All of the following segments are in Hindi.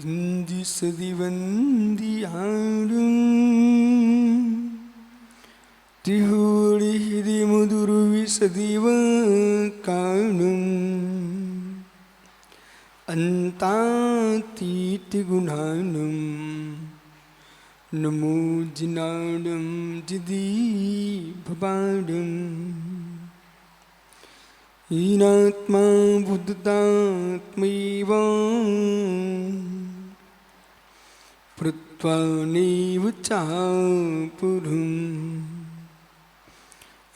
ഇന്ദി സതിവന്തിയാടും തിഹൂടി ഹിരി മുതുരുവി സതിവ കാണും അന്താതീതി ഗുണാനം നമോ ജിനാടം ജിദീ ഭവാടം ഈനാത്മാ ബുദ്ധാത്മൈവ പ്രത്വാനൈവ ചാപുരം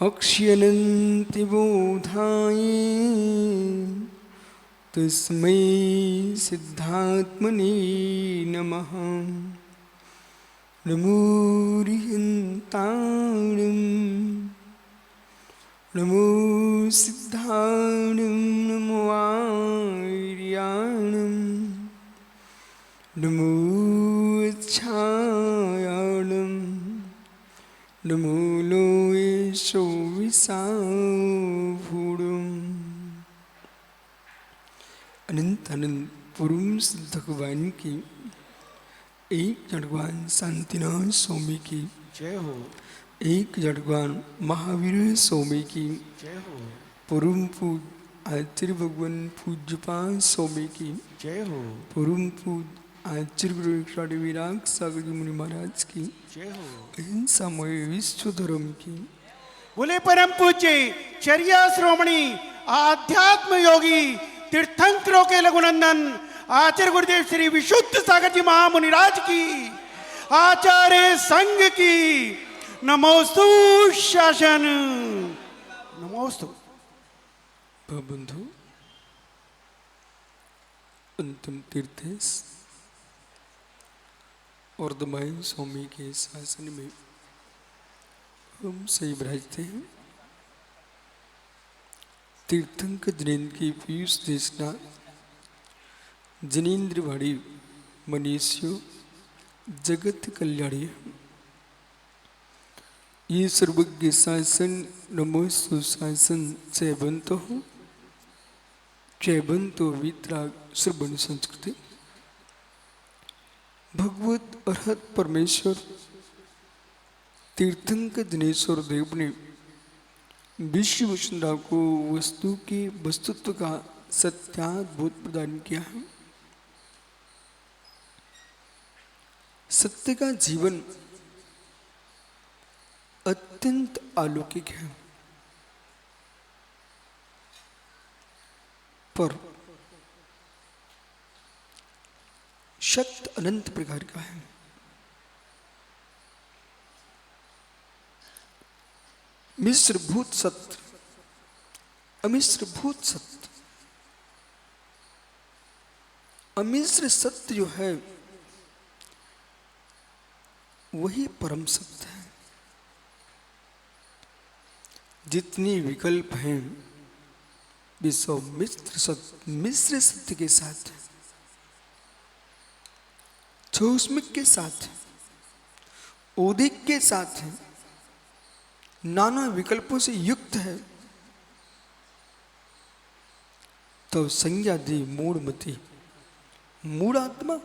അക്ഷ്യനന്തി ബോധായേ തസ്മൈ സിദ്ധാത്മനേ നമഃ നമോ രിഹന്താണം നമോ സിദ്ധാണം നമോ ആര്യാണം നമോ ഛായാണം നമോ ലോയേശോ വിസാഭൂടും अनंत अनंत पुरुष सिद्ध भगवान की एक जड़वान शांतिनाथ स्वामी की जय हो। एक जड़वान महावीर स्वामी की जय हो। परम पूज आचार्य भगवान पूज्यपाल स्वामी की जय हो। परम पूज आचार्य गुरु विराग सागर जी मुनि महाराज की जय हो। अहिंसा मय विश्व धर्म की बोले परम पूज्य चर्या श्रोमणी आध्यात्म योगी तीर्थंकरों के लघुनंदन आचार्य गुरुदेव श्री विशुद्ध सागर जी महामुनिराज की आचार्य संघ की नमोस्तु शासन नमोस्तु। बंधु अंतिम तीर्थेश और दमाई स्वामी के शासन में हम सही विराजते हैं। तीर्थंकर जिनेन्द्र की पीयूष देशना जिनेन्द्र वाणी मनीष्यो जगत कल्याणी ये सर्वज्ञ शासन नमो सुशासन चैबंतो वितराग श्रवण संस्कृति भगवत अर्हत परमेश्वर तीर्थंकर दिनेश्वर देव ने विश्व वसुंधरा को वस्तु के वस्तुत्व का सत्याद्भुत प्रदान किया है। सत्य का जीवन अत्यंत अलौकिक है, पर सत्य अनंत प्रकार का है। मिश्र भूत सत्य, अमिश्र भूत सत्य। अमिश्र सत्य जो है वही परम सत्य है। जितनी विकल्प हैं वे सब मिश्र सत्य के साथ है, छौस्मिक के साथ है, ओदिक के साथ है, नाना विकल्पों से युक्त है। तो संज्ञा दी मूढ़मती मूढ़ आत्मा।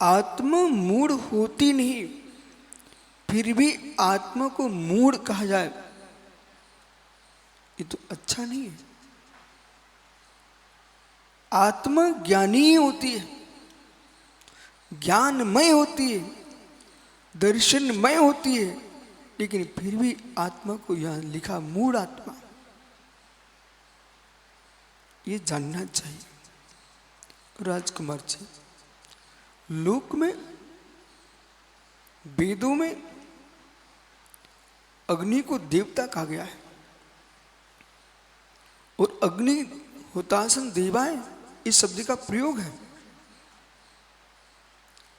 आत्मा मूढ़ होती नहीं, फिर भी आत्मा को मूढ़ कहा जाए ये तो अच्छा नहीं है। आत्मा ज्ञानी होती है, ज्ञानमय होती है, दर्शनमय होती है, लेकिन फिर भी आत्मा को यहां लिखा मूढ़ आत्मा। ये जानना चाहिए। राजकुमार जी, लोक में वेदों में अग्नि को देवता कहा गया है और अग्नि होतासन देवाएं इस शब्द का प्रयोग है।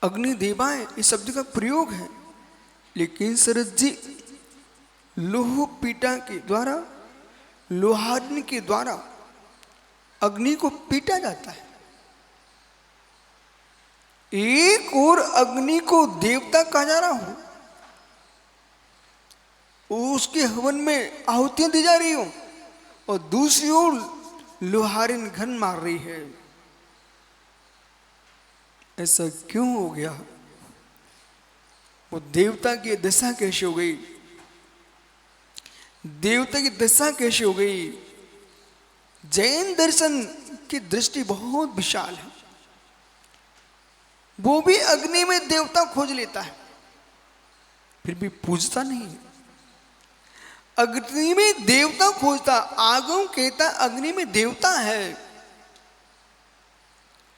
अग्नि देवाएं इस शब्द का प्रयोग है, लेकिन शरद जी लोह पीटा के द्वारा, लोहाग्नि के द्वारा अग्नि को पीटा जाता है। एक और अग्नि को देवता कहा जा रहा हो, उसके हवन में आहुतियां दी जा रही हो, और दूसरी ओर लोहारिन घन मार रही है। ऐसा क्यों हो गया? वो देवता की दशा कैसे हो गई? देवता की दशा कैसे हो गई? जैन दर्शन की दृष्टि बहुत विशाल है। वो भी अग्नि में देवता खोज लेता है, फिर भी पूजता नहीं है। अग्नि में देवता खोजता, आगम कहता अग्नि में देवता है।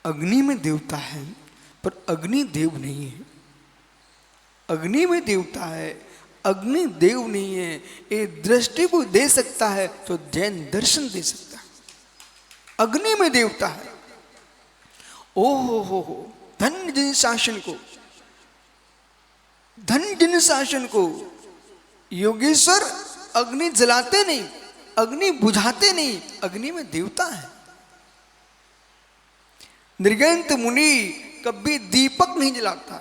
अग्नि में देवता है पर अग्नि देव नहीं है। अग्नि में देवता है, अग्नि देव नहीं है। ये दृष्टि को दे सकता है तो जैन दर्शन दे सकता है। अग्नि में देवता है। ओ हो, धन्य जिन शासन को, धन्य जिन शासन को। योगेश्वर अग्नि जलाते नहीं, अग्नि बुझाते नहीं, अग्नि में देवता है। निर्ग्रंथ मुनि कभी दीपक नहीं जलाता।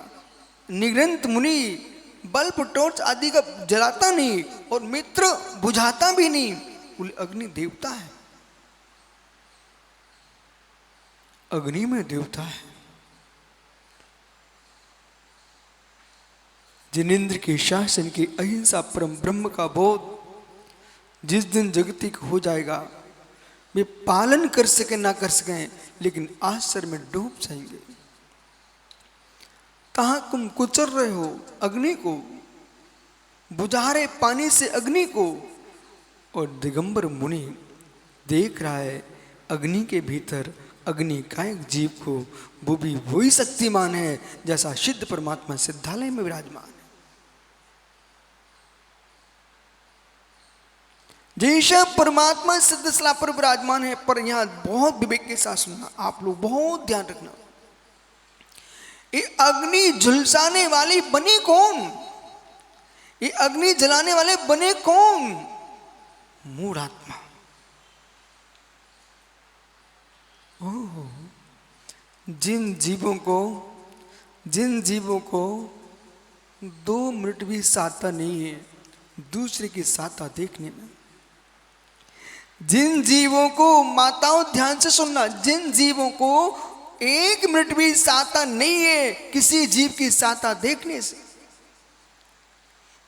निर्ग्रंथ मुनि बल्ब टॉर्च आदि का जलाता नहीं और मित्र बुझाता भी नहीं, बोले अग्नि देवता है। अग्नि में देवता है। जिनेंद्र के शासन की अहिंसा परम ब्रह्म का बोध जिस दिन जगतिक हो जाएगा, वे पालन कर सके ना कर सके, लेकिन आश्चर्य में डूब जाएंगे। कहां तुम कुचल रहे हो अग्नि को, बुझा रहे पानी से अग्नि को, और दिगंबर मुनि देख रहा है अग्नि के भीतर अग्नि कायक जीव को। वो भी वही शक्तिमान है जैसा सिद्ध परमात्मा सिद्धालय में विराजमान है। जैसा परमात्मा सिद्धशला पर विराजमान है, पर यहां बहुत विवेक के साथ सुनना, आप लोग बहुत ध्यान रखना। ये अग्नि झुलसाने वाली बनी कौन? ये अग्नि जलाने वाले बने कौन? मूढ़ आत्मा। ओह, जिन जीवों को 2 मिनट भी साता नहीं है दूसरे की साता देखने में। जिन जीवों को, माताओं ध्यान से सुनना, जिन जीवों को 1 मिनट भी साता नहीं है किसी जीव की साता देखने से,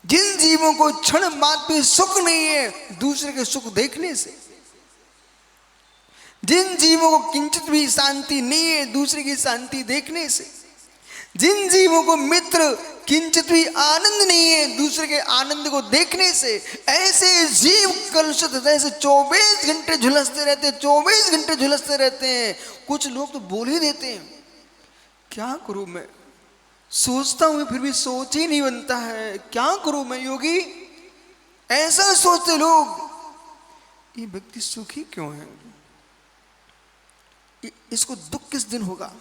जिन जीवों को क्षण मात्र भी सुख नहीं है दूसरे के सुख देखने से, जिन जीवों को किंचित भी शांति नहीं है दूसरे की शांति देखने से, जिन जीवों को मित्र किंचित भी आनंद नहीं है दूसरे के आनंद को देखने से, ऐसे जीव कलुषित जैसे 24 घंटे झुलसते रहते हैं, 24 घंटे झुलसते रहते हैं। कुछ लोग तो बोल ही देते हैं, क्या करूं मैं, सोचता हूं फिर भी सोच ही नहीं बनता है, क्या करूं मैं योगी। ऐसा सोचते लोग। ये व्यक्ति सुखी क्यों है? इसको दुख किस दिन होगा?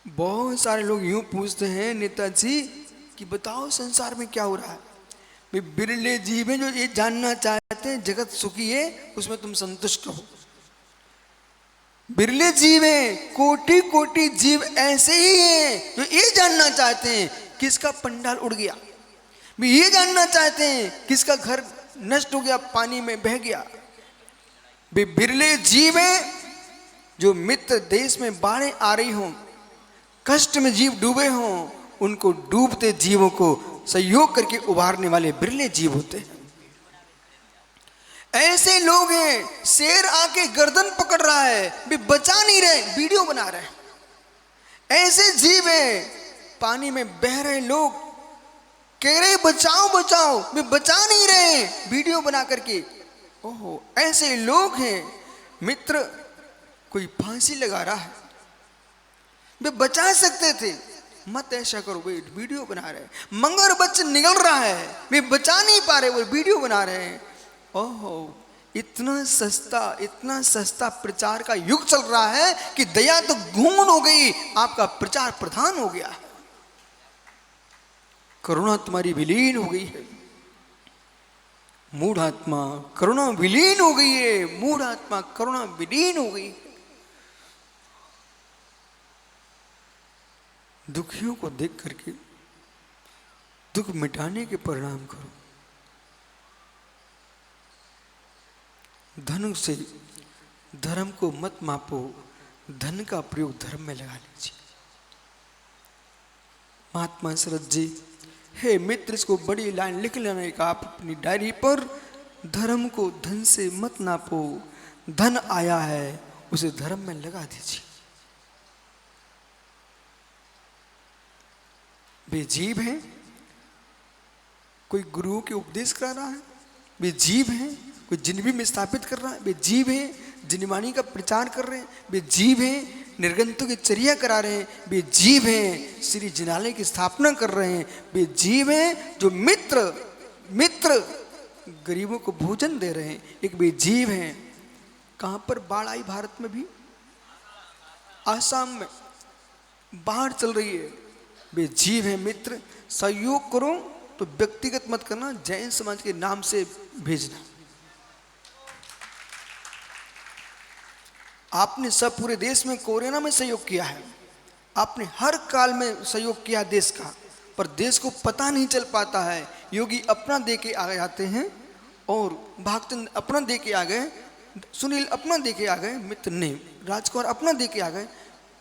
बहुत सारे लोग यूं पूछते हैं नेताजी कि बताओ संसार में क्या हो रहा है। वे बिरले जीव हैं जो ये जानना चाहते हैं जगत सुखी है उसमें तुम संतुष्ट हो। बिरले जीव हैं, कोटि कोटि जीव ऐसे ही हैं जो ये जानना चाहते हैं किसका पंडाल उड़ गया, वे ये जानना चाहते हैं किसका घर नष्ट हो गया, पानी में बह गया। वे बिरले जीव हैं जो मित्र देश में बाढ़ें आ रही हों, कष्ट में जीव डूबे हों, उनको डूबते जीवों को सहयोग करके उबारने वाले बिरले जीव होते हैं। ऐसे लोग हैं, शेर आके गर्दन पकड़ रहा है वे बचा नहीं रहे, वीडियो बना रहे हैं। ऐसे जीव हैं, पानी में बह रहे लोग कह रहे बचाओ बचाओ, वे बचा नहीं रहे, वीडियो बना करके। ओहो, ऐसे लोग हैं। मित्र कोई फांसी लगा रहा है, वे बचा सकते थे, मत ऐसा करो, वे वीडियो बना रहे हैं। मगरमच्छ निगल रहा है, वे बचा नहीं पा रहे, वो वीडियो बना रहे हैं। ओहो, इतना सस्ता प्रचार का युग चल रहा है कि दया तो गूंग हो गई, आपका प्रचार प्रधान हो गया है। करुणा तुम्हारी विलीन हो गई है। मूढ़ आत्मा, करुणा विलीन हो गई है। मूढ़ आत्मा, करुणा विलीन हो गई है। दुखियों को देख करके दुख मिटाने के परिणाम करो। धन से धर्म को मत मापो, धन का प्रयोग धर्म में लगा लीजिए। महात्मा शरद जी, हे मित्र, इसको बड़ी लाइन लिख लेने का आप अपनी डायरी पर। धर्म को धन से मत नापो, धन आया है उसे धर्म में लगा दीजिए। वे जीव हैं, कोई गुरुओं के उपदेश करा रहा है, वे जीव हैं, कोई जिनबी में स्थापित कर रहा है, वे जीव हैं, जिनवाणी का प्रचार कर रहे हैं, वे जीव हैं, निर्गंतों की चर्या करा रहे हैं, वे जीव हैं, श्री जिनालय की स्थापना कर रहे हैं, वे जीव हैं, जो मित्र गरीबों को भोजन दे रहे हैं, एक वे जीव हैं। कहां पर बाढ़ आई भारत में भी? आसाम में बाढ़ चल रही है। वे जीव हैं मित्र, सहयोग करो तो व्यक्तिगत मत करना, जैन समाज के नाम से भेजना। आपने सब पूरे देश में कोरोना में सहयोग किया है, आपने हर काल में सहयोग किया देश का, पर देश को पता नहीं चल पाता है। योगी अपना दे के आ जाते हैं और भागचंद अपना दे के आ गए, सुनील अपना दे के आ गए, मित्र नहीं, राजकुमार अपना दे के आ गए।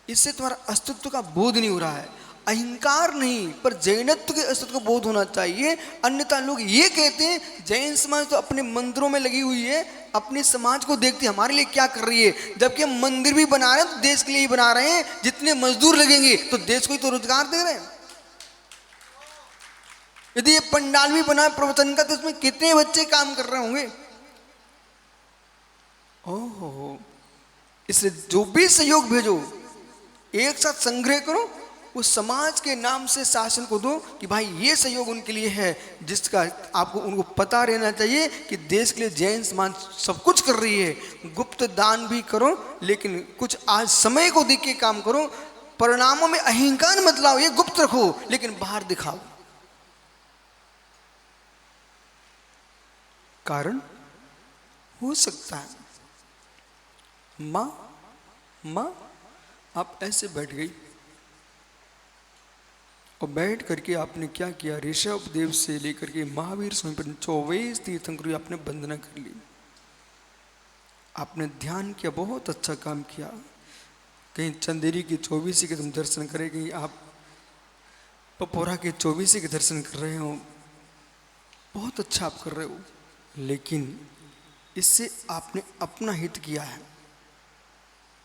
इससे तुम्हारा अस्तित्व का बोध नहीं हो रहा है, अहंकार नहीं, पर जैनत्व के अस्तित्व का बोध होना चाहिए। अन्यथा लोग ये कहते हैं जैन समाज तो अपने मंदिरों में लगी हुई है, अपने समाज को देखते हमारे लिए क्या कर रही है, जबकि हम मंदिर भी बना रहे हैं तो देश के लिए ही बना रहे हैं। जितने मजदूर लगेंगे तो देश को ही तो रोजगार दे रहे हैं। यदि ये पंडाल भी बना प्रवचन का तो उसमें कितने बच्चे काम कर रहे होंगे। ओहो, इसलिए जो भी सहयोग भेजो एक साथ संग्रह करो, उस समाज के नाम से शासन को दो कि भाई ये सहयोग उनके लिए है, जिसका आपको उनको पता रहना चाहिए कि देश के लिए जैन समाज सब कुछ कर रही है। गुप्त दान भी करो, लेकिन कुछ आज समय को देख के काम करो। परिणामों में अहंकार मत लाओ, ये गुप्त रखो लेकिन बाहर दिखाओ। कारण हो सकता है माँ आप ऐसे बैठ गई और बैठ करके आपने क्या किया, ऋषभदेव से लेकर के महावीर स्वामी पर 24 तीर्थंकरों आपने वंदना कर ली, आपने ध्यान किया, बहुत अच्छा काम किया। कहीं चंदेरी के 24 के तुम दर्शन करें, कहीं आप पपोरा के 24 के दर्शन कर रहे हो, बहुत अच्छा आप कर रहे हो, लेकिन इससे आपने अपना हित किया है।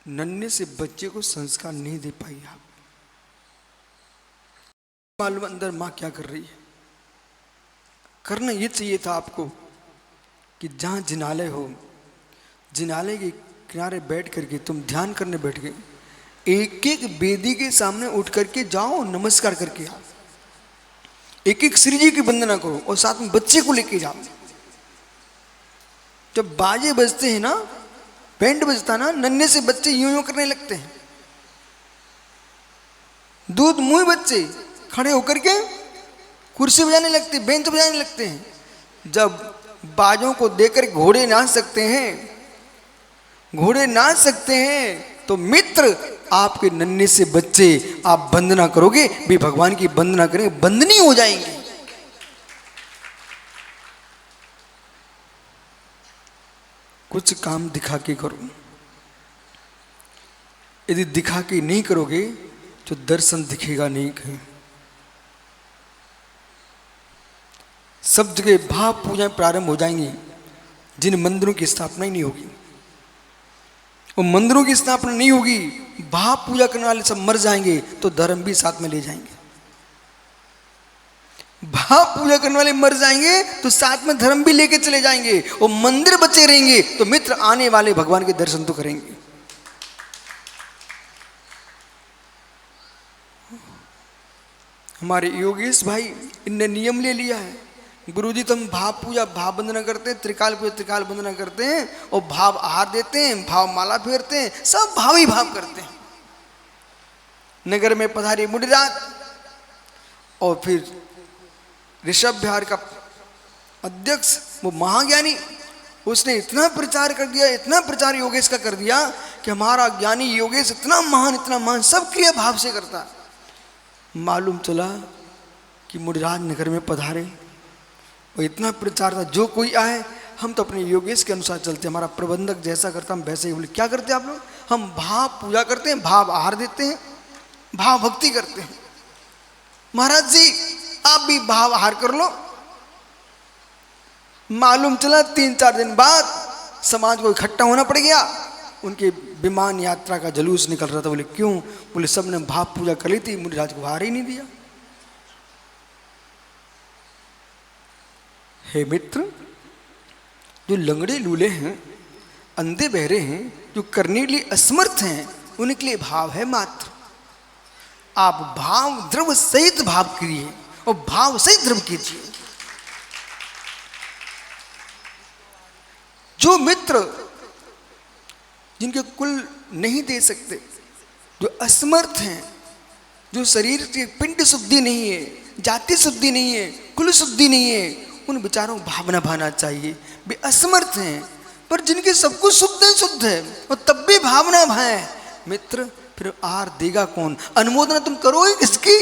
नन्हे से बच्चे को संस्कार नहीं दे पाई आप। मालूम अंदर माँ क्या कर रही है। करना ये चाहिए था आपको कि जहाँ जिनालय हो, जिनालय के किनारे बैठ करके तुम ध्यान करने बैठ गए, एक एक वेदी के सामने उठ करके जाओ, नमस्कार करके आओ, एक एक श्री जी की वंदना करो और साथ में बच्चे को लेके जाओ। जब बाजे बजते हैं ना, बैंड बजता ना, नन्हे से बच्चे यूं यूं करने लगते हैं, दूध मुंह बच्चे खड़े होकर के कुर्सी बजाने लगते, बेंच बजाने लगते हैं। जब बाजों को देकर घोड़े नाच सकते हैं, घोड़े नाच सकते हैं, तो मित्र आपके नन्हे से बच्चे आप वंदना करोगे भी, भगवान की वंदना करेंगे, बंदनी हो जाएंगे। कुछ काम दिखा के करो, यदि दिखा के नहीं करोगे तो दर्शन दिखेगा नहीं कहीं। सब जगह भाव पूजा प्रारंभ हो जाएंगी, जिन मंदिरों की स्थापना ही नहीं होगी, और मंदिरों की स्थापना नहीं होगी, भाव पूजा करने वाले सब मर जाएंगे तो धर्म भी साथ में ले जाएंगे। भाव पूजा करने वाले मर जाएंगे तो साथ में धर्म भी लेके चले जाएंगे, और मंदिर बचे रहेंगे तो मित्र आने वाले भगवान के दर्शन तो करेंगे। हमारे योगेश भाई इनने नियम ले लिया है, गुरुजी तुम भाव पूजा भाव वंदना करते हैं, त्रिकाल पूजा त्रिकाल वंदना करते हैं, और भाव आहार देते हैं, भाव माला फेरते हैं, सब भाव ही भाव करते हैं। नगर में पधारी मुनिराज, और फिर ऋषभ बिहार का अध्यक्ष वो महाज्ञानी, उसने इतना प्रचार कर दिया, इतना प्रचार योगेश का कर दिया कि हमारा ज्ञानी योगेश इतना महान सब क्रिया भाव से करता। मालूम चला कि मुनिराज नगर में पधारे और इतना प्रचार था, जो कोई आए हम तो अपने योगेश के अनुसार चलते, हमारा प्रबंधक जैसा करता हम वैसे ही। बोले क्या करते हैं आप लोग? हम भाव पूजा करते हैं, भाव आहार देते हैं, भाव भक्ति करते हैं। महाराज जी आप भी भाव आहार कर लो। मालूम चला 3-4 दिन बाद समाज को इकट्ठा होना पड़ गया। उनके विमान यात्रा का जुलूस निकल रहा था। बोले क्यों? बोले सबने भाव पूजा कर ली थी, मुनिराज को आहार ही नहीं दिया। हे मित्र, जो लंगड़े लूले हैं, अंधे बहरे हैं, जो करने के लिए असमर्थ हैं, उनके लिए भाव है मात्र। आप भाव द्रव्य सहित भाव करिए और भाव सहित द्रव्य कीजिए। जो मित्र जिनके कुल नहीं दे सकते, जो असमर्थ हैं, जो शरीर की पिंड शुद्धि नहीं है, जाति शुद्धि नहीं है, कुल शुद्धि नहीं है, उन विचारों को भावना भाना चाहिए। वे असमर्थ हैं, पर जिनके सब कुछ शुद्ध है और तब भी भावना भाए मित्र, फिर आहार देगा कौन? अनुमोदना तुम करोगे किसकी?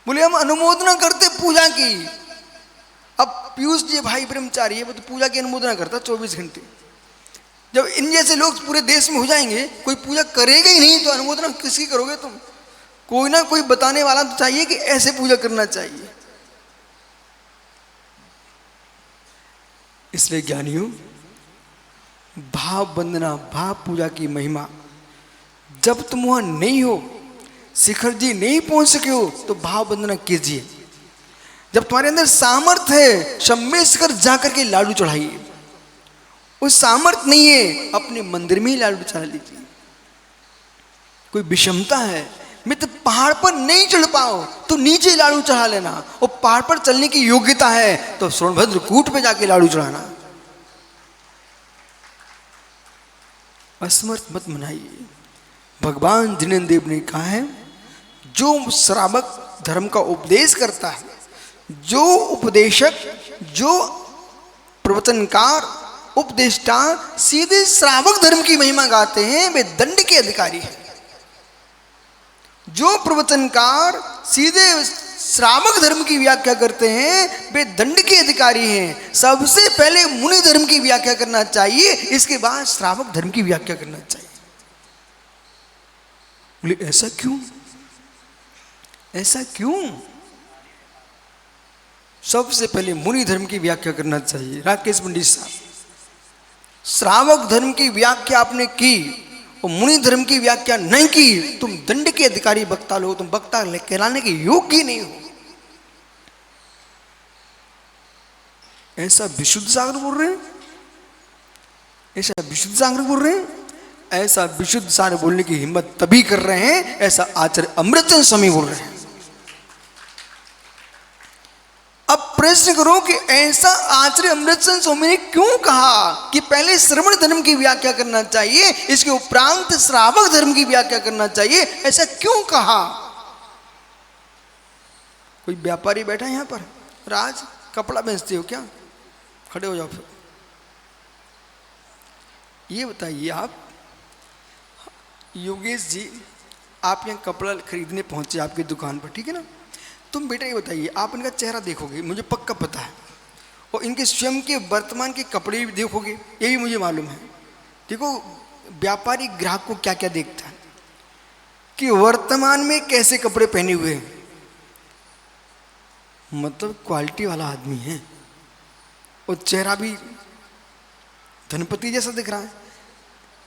बोले हम अनुमोदना करते पूजा की। अब पीयूष जी भाई ब्रह्मचारी है, वो तो पूजा की अनुमोदना करता 24 घंटे। जब इन जैसे लोग पूरे देश में हो जाएंगे, कोई पूजा करेगा ही नहीं, तो अनुमोदना किसकी करोगे तुम? कोई ना कोई बताने वाला तो चाहिए कि ऐसे पूजा करना चाहिए। इसलिए ज्ञानियों, भाव वंदना, भाव पूजा की महिमा जब तुम वहां नहीं हो, शिखर जी नहीं पहुंच सके हो, तो भाव वंदना कीजिए। जब तुम्हारे अंदर सामर्थ्य है, शम्मेश्वर जाकर के लाडू चढ़ाइए। उस सामर्थ्य नहीं है, अपने मंदिर में ही लाडू चढ़ा लीजिए। कोई विषमता है मित्र, पहाड़ पर नहीं चढ़ पाओ तो नीचे लाडू चढ़ा लेना, और पहाड़ पर चलने की योग्यता है तो सोनभद्र कूट पे जाके लाडू चढ़ाना। असमर्थ मत मनाइए। भगवान जिनेन्द्र देव ने कहा है, जो श्रावक धर्म का उपदेश करता है, जो उपदेशक, जो प्रवचनकार, उपदेष्टा सीधे श्रावक धर्म की महिमा गाते हैं, वे दंड के अधिकारी हैं। जो प्रवचनकार सीधे श्रावक धर्म की व्याख्या करते हैं, वे दंड के अधिकारी हैं। सबसे पहले मुनि धर्म की व्याख्या करना चाहिए, इसके बाद श्रावक धर्म की व्याख्या करना चाहिए। बोले ऐसा क्यों? ऐसा क्यों? सबसे पहले मुनि धर्म की व्याख्या करना चाहिए। राकेश पंडित साहब, श्रावक धर्म की व्याख्या आपने की और मुनि धर्म की व्याख्या नहीं की, तुम दंड के अधिकारी वक्ता लोग, तुम वक्ता कहलाने के योग्य नहीं हो। ऐसा विशुद्ध सागर बोल रहे हैं, ऐसा विशुद्ध सागर बोल रहे हैं। ऐसा विशुद्ध सागर बोलने की हिम्मत तभी कर रहे हैं, ऐसा आचार्य अमृतचंद स्वामी बोल रहे हैं। अब प्रश्न करो कि ऐसा आचार्य अमृतचंद स्वामी ने क्यों कहा कि पहले श्रवण धर्म की व्याख्या करना चाहिए, इसके उपरांत श्रावक धर्म की व्याख्या करना चाहिए? ऐसा क्यों कहा? कोई व्यापारी बैठा है यहां पर? राज, कपड़ा बेचते हो क्या? खड़े हो जाओ फिर। ये बताइए आप, योगेश जी, आप यहाँ कपड़ा खरीदने पहुंचे आपकी दुकान पर, ठीक है ना? तुम बेटा ये बताइए, आप इनका चेहरा देखोगे, मुझे पक्का पता है, और इनके स्वयं के वर्तमान के कपड़े भी देखोगे, ये भी मुझे मालूम है। देखो, व्यापारी ग्राहक को क्या क्या देखता है कि वर्तमान में कैसे कपड़े पहने हुए हैं, मतलब क्वालिटी वाला आदमी है, और चेहरा भी धनपति जैसा दिख रहा है।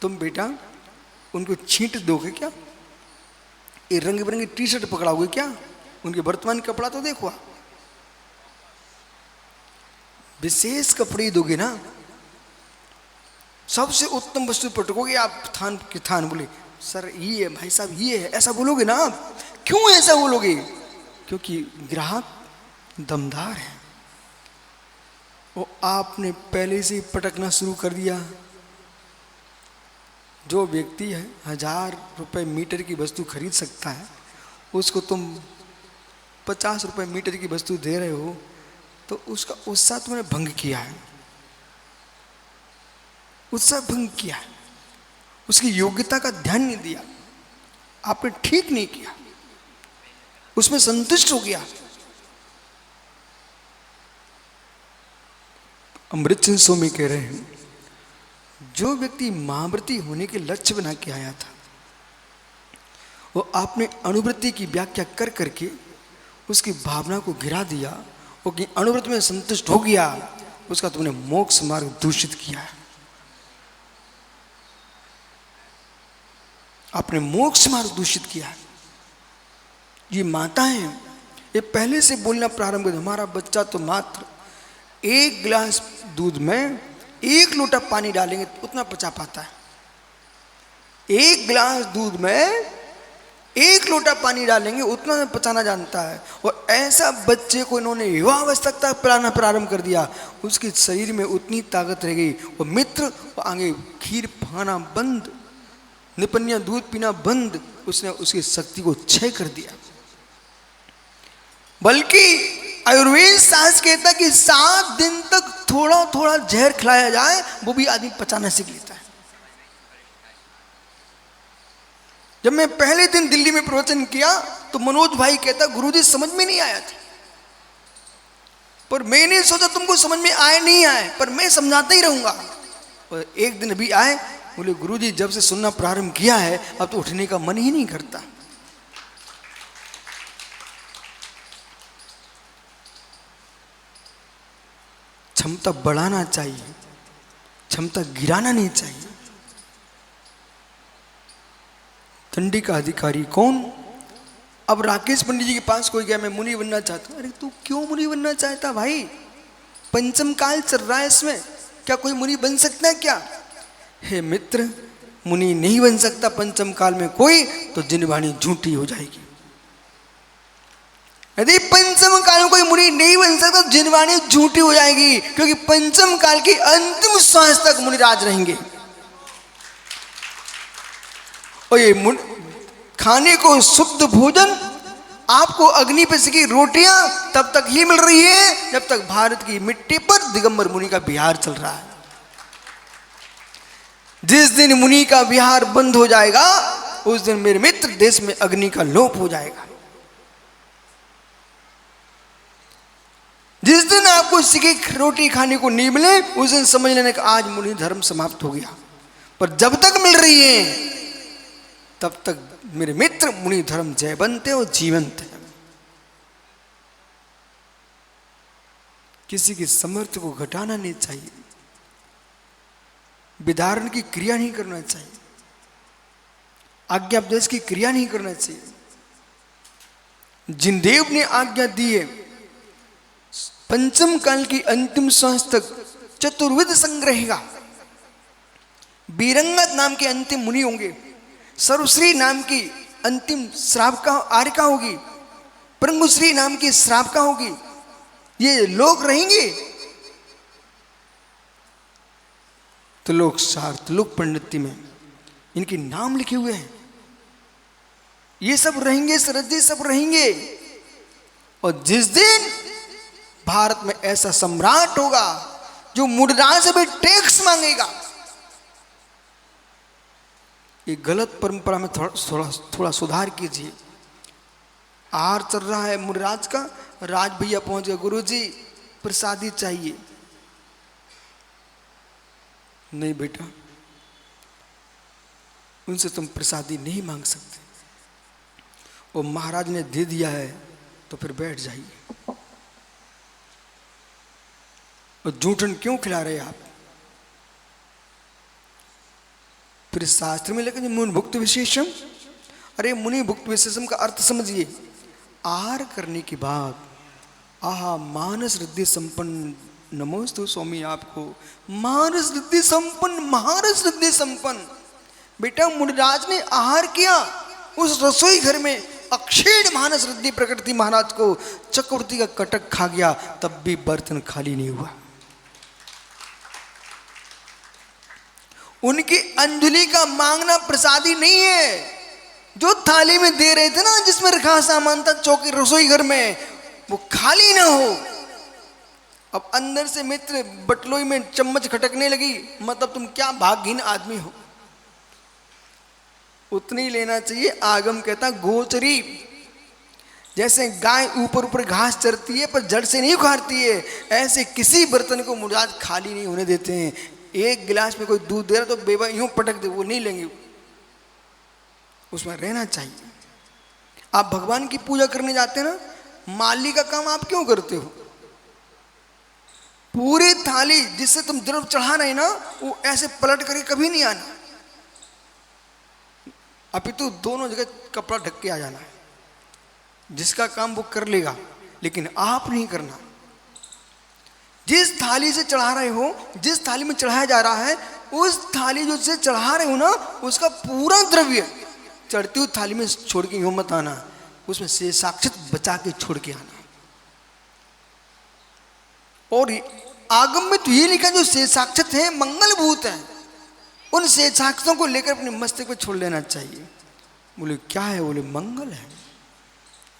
तुम बेटा उनको छींट दोगे क्या? ये रंग बिरंगी टी शर्ट पकड़ाओगे क्या? उनके वर्तमान कपड़ा तो देखो। विशेष कपड़े दोगे ना, सबसे उत्तम वस्तु पटकोगे आप थान के थान। बोले सर ये है भाई साहब, ये है, ऐसा बोलोगे ना आप? क्यों ऐसा बोलोगे? क्योंकि ग्राहक दमदार है, वो आपने पहले से पटकना शुरू कर दिया। जो व्यक्ति है 1000 रुपये मीटर की वस्तु खरीद सकता है, उसको तुम 50 रुपये मीटर की वस्तु दे रहे हो, तो उसका उत्साह तुमने भंग किया है, उत्साह भंग किया है, उसकी योग्यता का ध्यान नहीं दिया, आपने ठीक नहीं किया, उसमें संतुष्ट हो गया। अमृतचंद स्वामी कह रहे हैं, जो व्यक्ति महाव्रती होने के लक्ष्य बना के आया था वो आपने अनुवृत्ति की व्याख्या कर करके उसकी भावना को गिरा दिया, वो कि अनुवृत्ति में संतुष्ट हो गया, उसका तुमने मोक्ष मार्ग दूषित किया है। आपने मोक्ष मार्ग दूषित किया है। ये माताएं ये पहले से बोलना प्रारंभ कर, हमारा बच्चा तो मात्र 1 गिलास दूध में 1 लोटा पानी डालेंगे उतना पचा पाता है। 1 गिलास दूध में 1 लोटा पानी डालेंगे उतना पचाना जानता है। और ऐसा बच्चे को इन्होंने युवावस्था तक पिलाना प्रारंभ कर दिया, उसके शरीर में उतनी ताकत रह गई। वो मित्र आगे खीर खाना बंद, निपनिया दूध पीना बंद, उसने उसकी शक्ति को क्षय कर दिया। बल्कि आयुर्वेद शास्त्र कहता है कि 7 दिन तक थोड़ा थोड़ा जहर खिलाया जाए वो भी आदमी पचाना सीख लेता है। जब मैं पहले दिन दिल्ली में प्रवचन किया तो मनोज भाई कहता गुरुजी समझ में नहीं आया था, पर मैंने सोचा तुमको समझ में आए नहीं आए पर मैं समझाता ही रहूंगा। और एक दिन अभी आए, बोले गुरुजी जब से सुनना प्रारंभ किया है अब तो उठने का मन ही नहीं करता। क्षमता बढ़ाना चाहिए, क्षमता गिराना नहीं चाहिए। दंडी का अधिकारी कौन? अब राकेश पंडित जी के पास कोई गया, मैं मुनि बनना चाहता हूं। अरे तू क्यों मुनि बनना चाहता भाई? पंचम काल चल रहा है, इसमें क्या कोई मुनि बन सकता है क्या? हे मित्र, मुनि नहीं बन सकता पंचम काल में कोई, तो जिनवाणी झूठी हो जाएगी। यदि पंचम काल में कोई मुनि नहीं बन सकता तो जिनवाणी झूठी हो जाएगी, क्योंकि पंचम काल की अंतिम श्वास तक मुनिराज रहेंगे। और ये खाने को शुद्ध भोजन आपको अग्नि पे सिकी रोटियां तब तक ही मिल रही है जब तक भारत की मिट्टी पर दिगंबर मुनि का विहार चल रहा है। जिस दिन मुनि का विहार बंद हो जाएगा उस दिन मेरे मित्र देश में अग्नि का लोप हो जाएगा। जिस दिन आपको सिकी रोटी खाने को नहीं मिले उस दिन समझ लेने का आज मुनि धर्म समाप्त हो गया। पर जब तक मिल रही है तब तक मेरे मित्र मुनि धर्म जयवंत और जीवंत है। किसी की समर्थ को घटाना नहीं चाहिए, विधारण की क्रिया नहीं करना चाहिए, आज्ञापदेश की क्रिया नहीं करना चाहिए। जिन देव ने आज्ञा दी है पंचम काल की अंतिम श्वास तक चतुर्विध संग्रहेगा, बीरंगत नाम के अंतिम मुनि होंगे, सर्वश्री नाम की अंतिम श्रावका आर्यका होगी, प्रंगुश्री नाम की श्रावका होगी, ये लोग रहेंगे। तो लोक शास्त्र लोक पंडिती में इनके नाम लिखे हुए हैं, ये सब रहेंगे, शरद जी सब रहेंगे। और जिस दिन भारत में ऐसा सम्राट होगा जो मुद्राज से भी टैक्स मांगेगा, ये गलत परंपरा में थोड़ा सुधार कीजिए। आहार चल रहा है मुनिराज का, राज भैया पहुंच गए, गुरुजी प्रसादी चाहिए। नहीं बेटा, उनसे तुम प्रसादी नहीं मांग सकते, वो महाराज ने दे दिया है तो फिर बैठ जाइए। और जूठन क्यों खिला रहे आप? फिर शास्त्र में लेकिन मुनि भुक्त विशेषम, अरे मुनि भुक्त विशेषम का अर्थ समझिए। आहार करने के बाद आहा मानस रिद्धि संपन्न, नमोस्तु स्वामी आपको, मानस रिद्धि संपन्न, महारस रिद्धि संपन्न। बेटा मुनिराज ने आहार किया, उस रसोई घर में अक्षीण मानस रिद्धि प्रकट थी महाराज को, चक्रवर्ती का कटक खा गया तब भी बर्तन खाली नहीं हुआ। उनकी अंजलि का मांगना प्रसादी नहीं है। जो थाली में दे रहे थे ना, जिसमें रखा सामान था चौकी रसोई घर में, वो खाली ना हो। अब अंदर से मित्र बटलोई में चम्मच खटकने लगी, मतलब तुम क्या भाग्यहीन आदमी हो। उतनी लेना चाहिए। आगम कहता गोचरी, जैसे गाय ऊपर ऊपर घास चरती है पर जड़ से नहीं उखाड़ती है, ऐसे किसी बर्तन को मुराद खाली नहीं होने देते हैं। एक गिलास में कोई दूध दे रहा तो बेवा यूं पटक दे, वो नहीं लेंगे, उसमें रहना चाहिए। आप भगवान की पूजा करने जाते हैं ना, माली का काम आप क्यों करते हो? पूरी थाली जिससे तुम द्रव्य चढ़ा रहे ना, वो ऐसे पलट करके कभी नहीं आना, अपितु दोनों जगह कपड़ा ढक के आ जाना है। जिसका काम वो कर लेगा, लेकिन आप नहीं करना। जिस थाली से चढ़ा रहे हो, जिस थाली में चढ़ाया जा रहा है, उस थाली जो से चढ़ा रहे हो ना, उसका पूरा द्रव्य चढ़ती हुई थाली में छोड़ के यूं मत आना, उसमें से साक्षात बचा के छोड़ के आना। और आगम में तो ये लिखा, जो से साक्षात है मंगल भूत है, उन से साक्षातों को लेकर अपने मस्तक पे छोड़ लेना चाहिए। बोले क्या है? बोले मंगल है।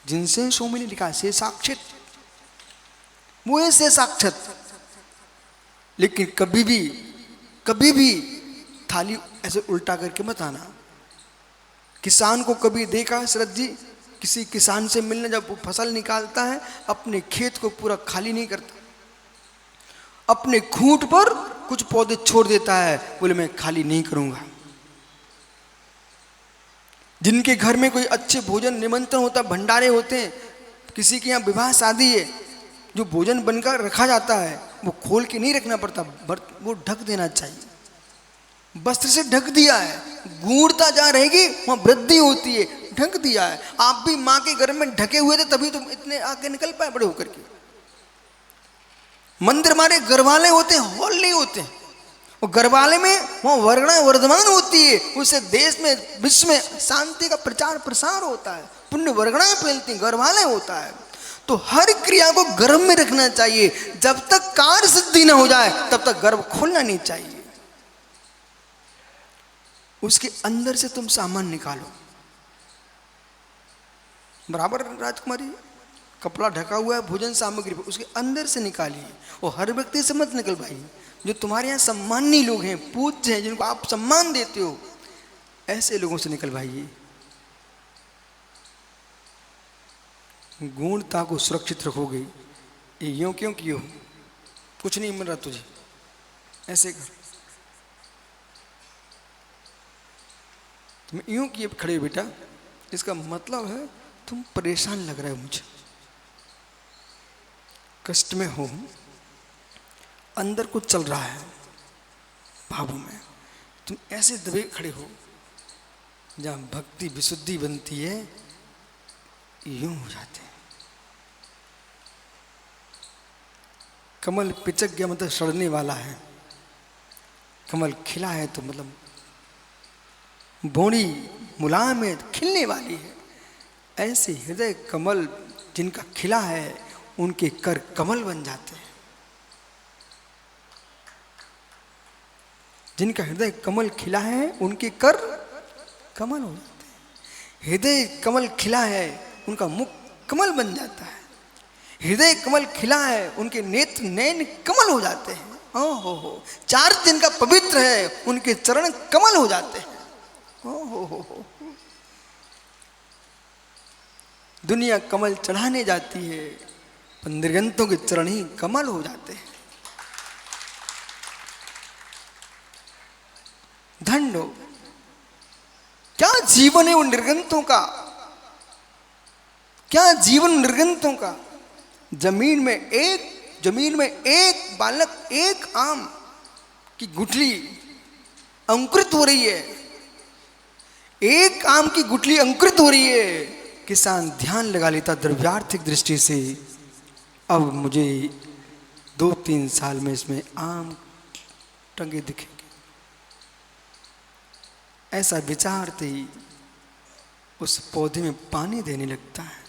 जिनसे स्वामी ने लिखा से साक्षात, वो है से साक्षात। लेकिन कभी भी थाली ऐसे उल्टा करके मत आना। किसान को कभी देखा शरद जी, किसी किसान से मिलने जब वो फसल निकालता है, अपने खेत को पूरा खाली नहीं करता, अपने खूंट पर कुछ पौधे छोड़ देता है, बोले मैं खाली नहीं करूंगा। जिनके घर में कोई अच्छे भोजन निमंत्रण होता, भंडारे होते हैं, किसी के यहाँ विवाह शादी है, जो भोजन बनकर रखा जाता है वो खोल के नहीं रखना पड़ता, वो ढक देना चाहिए। वस्त्र से ढक दिया है, गूढ़ता जहाँ रहेगी वहाँ वृद्धि होती है, ढक दिया है। आप भी माँ के घर में ढके हुए थे, तभी तुम इतने आगे निकल पाए बड़े होकर के। मंदिर हमारे घरवाले होते हैं, हॉल नहीं होते। और घरवाले में वहाँ वर्णा वर्धमान होती है, उससे देश में विश्व में शांति का प्रचार प्रसार होता है, पुण्य वर्णा फैलती, घरवाले होता है। तो हर क्रिया को गर्भ में रखना चाहिए। जब तक कार्य सिद्धि न हो जाए तब तक गर्भ खोलना नहीं चाहिए। उसके अंदर से तुम सामान निकालो। बराबर राजकुमारी, कपड़ा ढका हुआ है भोजन सामग्री पर, उसके अंदर से निकालिए। और हर व्यक्ति से मत निकल भाई। जो तुम्हारे यहाँ सम्माननीय लोग हैं, पूज्य हैं, जिनको आप सम्मान देते हो, ऐसे लोगों से निकलवाइए। गुणता को सुरक्षित रखोगे। ये यूं क्यों कियो, कुछ नहीं मिल रहा तुझे, ऐसे कर। तुम यूं किए खड़े बेटा, इसका मतलब है तुम परेशान लग रहे हो, मुझे कष्ट में हो, अंदर कुछ चल रहा है भावों में। तुम ऐसे दबे खड़े हो, जहां भक्ति विशुद्धि बनती है, यूं हो जाते हैं। कमल पिचक गया मतलब सड़ने वाला है, कमल खिला है तो मतलब बोड़ी मुलायम है, खिलने वाली है। ऐसे हृदय कमल जिनका खिला है, उनके कर कमल बन जाते हैं। जिनका हृदय कमल खिला है, उनके कर कमल हो जाते हैं। हृदय कमल खिला है, उनका मुख कमल बन जाता है। हृदय कमल खिला है, उनके नेत्र नयन कमल हो जाते हैं। ओ हो, चार दिन का पवित्र है, उनके चरण कमल हो जाते हैं। ओ हो। दुनिया कमल चढ़ाने जाती है, पर निर्गंतों के चरण ही कमल हो जाते हैं। धन्य हो। क्या जीवन है उन निर्गंतों का, क्या जीवन निर्गंतों का। जमीन में एक बालक, एक आम की गुठली अंकुरित हो रही है, एक आम की गुठली अंकुरित हो रही है। किसान ध्यान लगा लेता द्रव्यार्थिक दृष्टि से, अब मुझे 2-3 साल में इसमें आम टंगे दिखेंगे। ऐसा विचारते ही उस पौधे में पानी देने लगता है।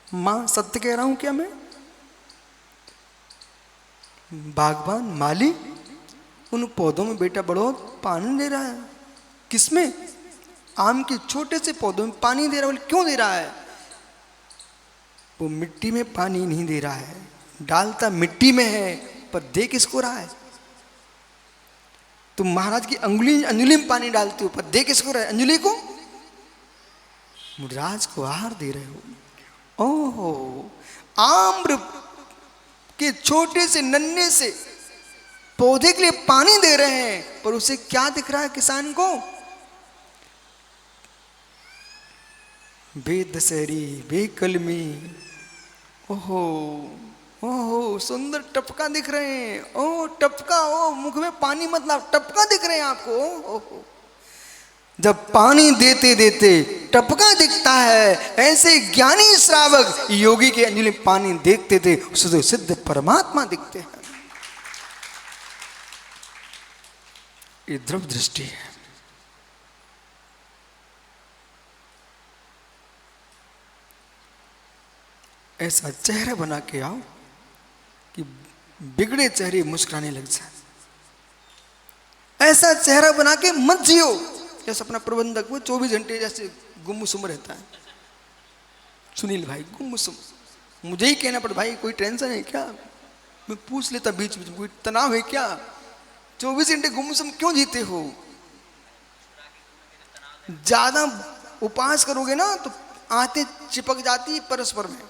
मां, सत्य कह रहा हूं क्या मैं? बागबान माली उन पौधों में बेटा बड़ो पानी दे रहा है। किसमें? आम के छोटे से पौधों में पानी दे रहा है। बोले क्यों दे रहा है? वो मिट्टी में पानी नहीं दे रहा है, डालता मिट्टी में है, पर दे किसको रहा है? तुम महाराज की अंजलि में पानी डालते हो, पर दे किसको रहा है? अंजलि को, मुराज को आहार दे रहे हो। ओहो, आम्र के छोटे से नन्हे से पौधे के लिए पानी दे रहे हैं, पर उसे क्या दिख रहा है किसान को? बेदशहरी बेकलमी, ओहो ओहो सुंदर टपका दिख रहे हैं, ओ टपका, ओ मुख में पानी मतलब टपका दिख रहे हैं आपको, ओहो। जब पानी देते देते टपका दिखता है, ऐसे ज्ञानी श्रावक योगी के अंजलि में पानी देखते थे, उससे सिद्ध परमात्मा दिखते हैं। ये ध्रुव दृष्टि है। ऐसा चेहरा बना के आओ कि बिगड़े चेहरे मुस्कुराने लग जाए। ऐसा चेहरा बना के मत जियो जैसे अपना प्रबंधक वो 24 घंटे जैसे गुमसुम रहता है। सुनील भाई गुमसुम, मुझे ही कहना पड़ता भाई कोई टेंशन है क्या, मैं पूछ लेता बीच बीच में कोई तनाव है क्या, 24 घंटे गुमसुम क्यों जीते हो। ज्यादा उपवास करोगे ना तो आंतें चिपक जाती है परस्पर में,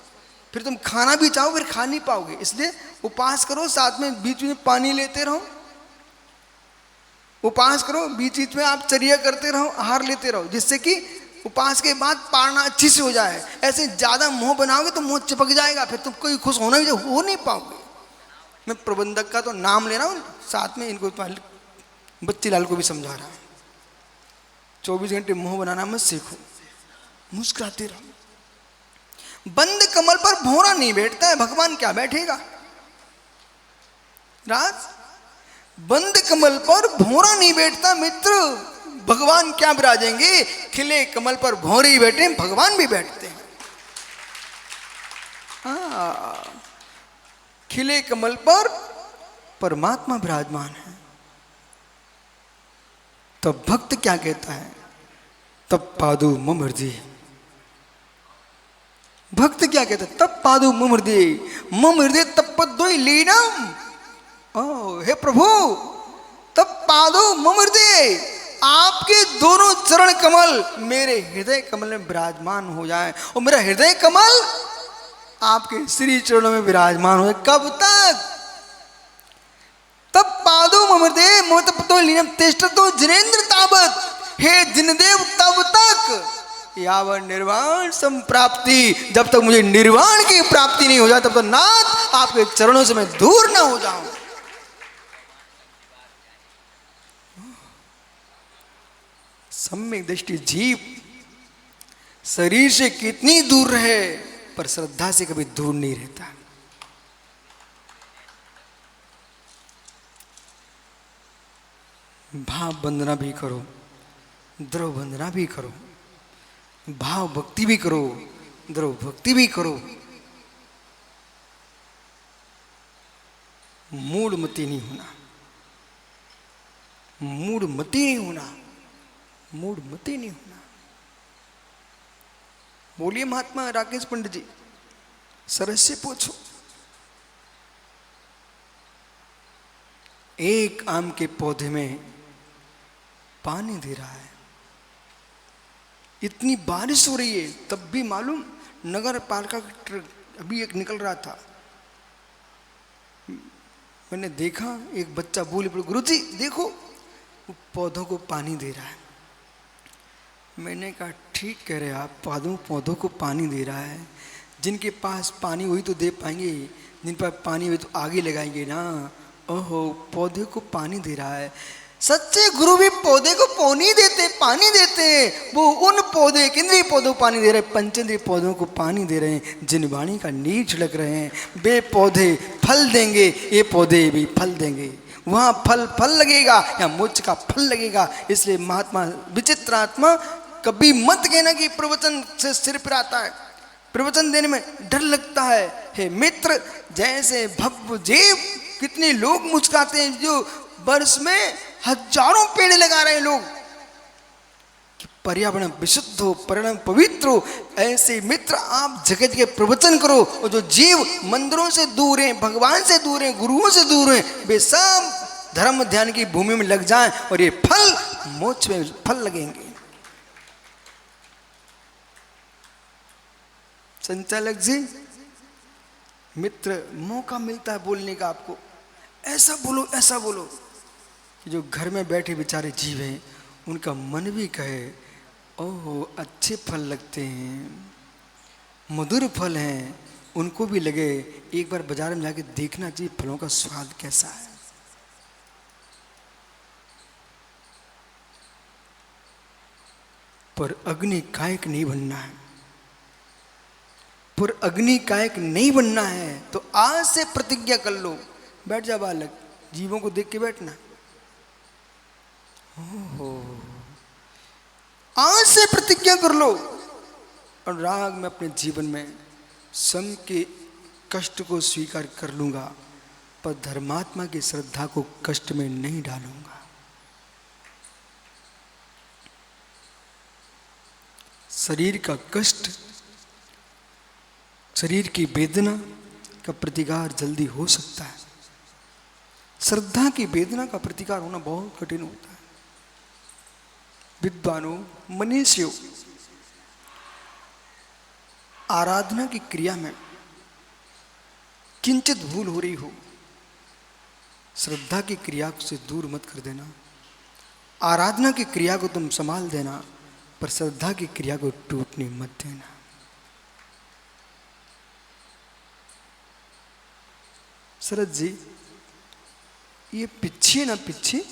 फिर तुम खाना भी चाहो फिर खा नहीं पाओगे। इसलिए उपवास करो, साथ में बीच में पानी लेते रहो, उपवास करो, बीच बीच में आप चर्या करते रहो, आहार लेते रहो, जिससे कि उपवास के बाद पारना अच्छी से हो जाए। ऐसे ज्यादा मोह बनाओगे तो मोह चिपक जाएगा, फिर तुम कोई खुश होना भी हो नहीं पाओगे। मैं प्रबंधक का तो नाम ले रहा हूँ, साथ में इनको बच्ची लाल को भी समझा रहा हूँ। 24 घंटे मोह बनाना मत सीखो, मुस्कुराते रहो। बंद कमल पर भौरा नहीं बैठता है, भगवान क्या बैठेगा। राज, बंद कमल पर भौरा नहीं बैठता मित्र, भगवान क्या विराजेंगे। खिले कमल पर भौरे ही बैठे, भगवान भी बैठते हैं। खिले कमल पर परमात्मा विराजमान है। तब भक्त क्या कहता है, तब पादु मम हृदय। भक्त क्या कहता है, तब पादु मम हृदय, मम हृदय तपद्वय लीनम। ओ हे प्रभु, तब पादु मम हृदय, आपके दोनों चरण कमल मेरे हृदय कमल में विराजमान हो जाए, और मेरा हृदय कमल आपके श्री चरणों में विराजमान हो जाए। कब तक, तब पादु मम हृदय मम तपद्वय लीनम तिष्ठतो जिनेन्द्र तावत्। हे जिनदेव तब तक यावत् निर्वाण संप्राप्ति, जब तक मुझे निर्वाण की प्राप्ति नहीं हो जाए तब तक नाथ आपके चरणों से मैं दूर ना हो जाऊं। सम्यक दृष्टि जीव शरीर से कितनी दूर रहे पर श्रद्धा से कभी दूर नहीं रहता। भाव वंदना भी करो, द्रव वंदना भी करो, भाव भक्ति भी करो, द्रव भक्ति भी करो। मूढ़मति नहीं होना, मूढ़मति नहीं होना, मूढ़मति नहीं होना। बोलिए महात्मा राकेश पंडित जी, सरस से पूछो। एक आम के पौधे में पानी दे रहा है, इतनी बारिश हो रही है, तब भी मालूम नगर पालिका का ट्रक अभी एक निकल रहा था। मैंने देखा एक बच्चा बोले पड़े, गुरुजी देखो वो पौधों को पानी दे रहा है। मैंने कहा ठीक कह रहे आप, पौधों को पानी दे रहा है। जिनके पास पानी वही तो दे पाएंगे, जिन पर पानी वही तो आगे लगाएंगे ना। ओहो, पौधे को पानी दे रहा है। सच्चे गुरु भी पौधे को पानी देते हैं। वो उन पौधे केंद्रीय पौधों को पानी दे रहे हैं, पंचेंद्रीय पौधों को पानी दे रहे हैं, जिन वाणी का नीर छिड़क रहे हैं। वे पौधे फल देंगे, ये पौधे भी फल देंगे। वहाँ फल लगेगा या मोक्ष का फल लगेगा। इसलिए महात्मा विचित्र आत्मा कभी मत कहना कि प्रवचन से सिर पिराता है, प्रवचन देने में डर लगता है। हे मित्र, जैसे भव्य जेब कितने लोग मुस्कुराते हैं, जो वर्ष में हजारों पेड़ लगा रहे हैं लोग कि पर्यावरण विशुद्ध हो, पर्यावरण पवित्र हो। ऐसे मित्र आप जगह जगह प्रवचन करो, और जो जीव मंदिरों से दूर हैं, भगवान से दूर हैं, गुरुओं से दूर हैं, वे सब धर्म ध्यान की भूमि में लग जाएं और ये फल मोक्ष में फल लगेंगे। संचालक जी, मित्र मौका मिलता है बोलने का, आपको ऐसा बोलो कि जो घर में बैठे बेचारे जीव हैं उनका मन भी कहे ओह, अच्छे फल लगते हैं, मधुर फल हैं, उनको भी लगे एक बार बाजार में जाके देखना चाहिए फलों का स्वाद कैसा है। पर अग्नि कायक नहीं बनना है, पर अग्नि कायक नहीं बनना है तो आज से प्रतिज्ञा कर लो। बैठ जा बालक, जीवों को देख के बैठना। ओहो, आज से प्रतिज्ञा कर लो, अनुराग में अपने जीवन में सम के कष्ट को स्वीकार कर लूंगा, पर धर्मात्मा की श्रद्धा को कष्ट में नहीं डालूंगा। शरीर का कष्ट, शरीर की वेदना का प्रतिकार जल्दी हो सकता है, श्रद्धा की वेदना का प्रतिकार होना बहुत कठिन होता है। विद्वानों, मनीषियों, आराधना की क्रिया में किंचित भूल हो रही हो, श्रद्धा की क्रिया से दूर मत कर देना। आराधना की क्रिया को तुम संभाल देना, पर श्रद्धा की क्रिया को टूटने मत देना। शरद जी, ये पीछे ना पीछे,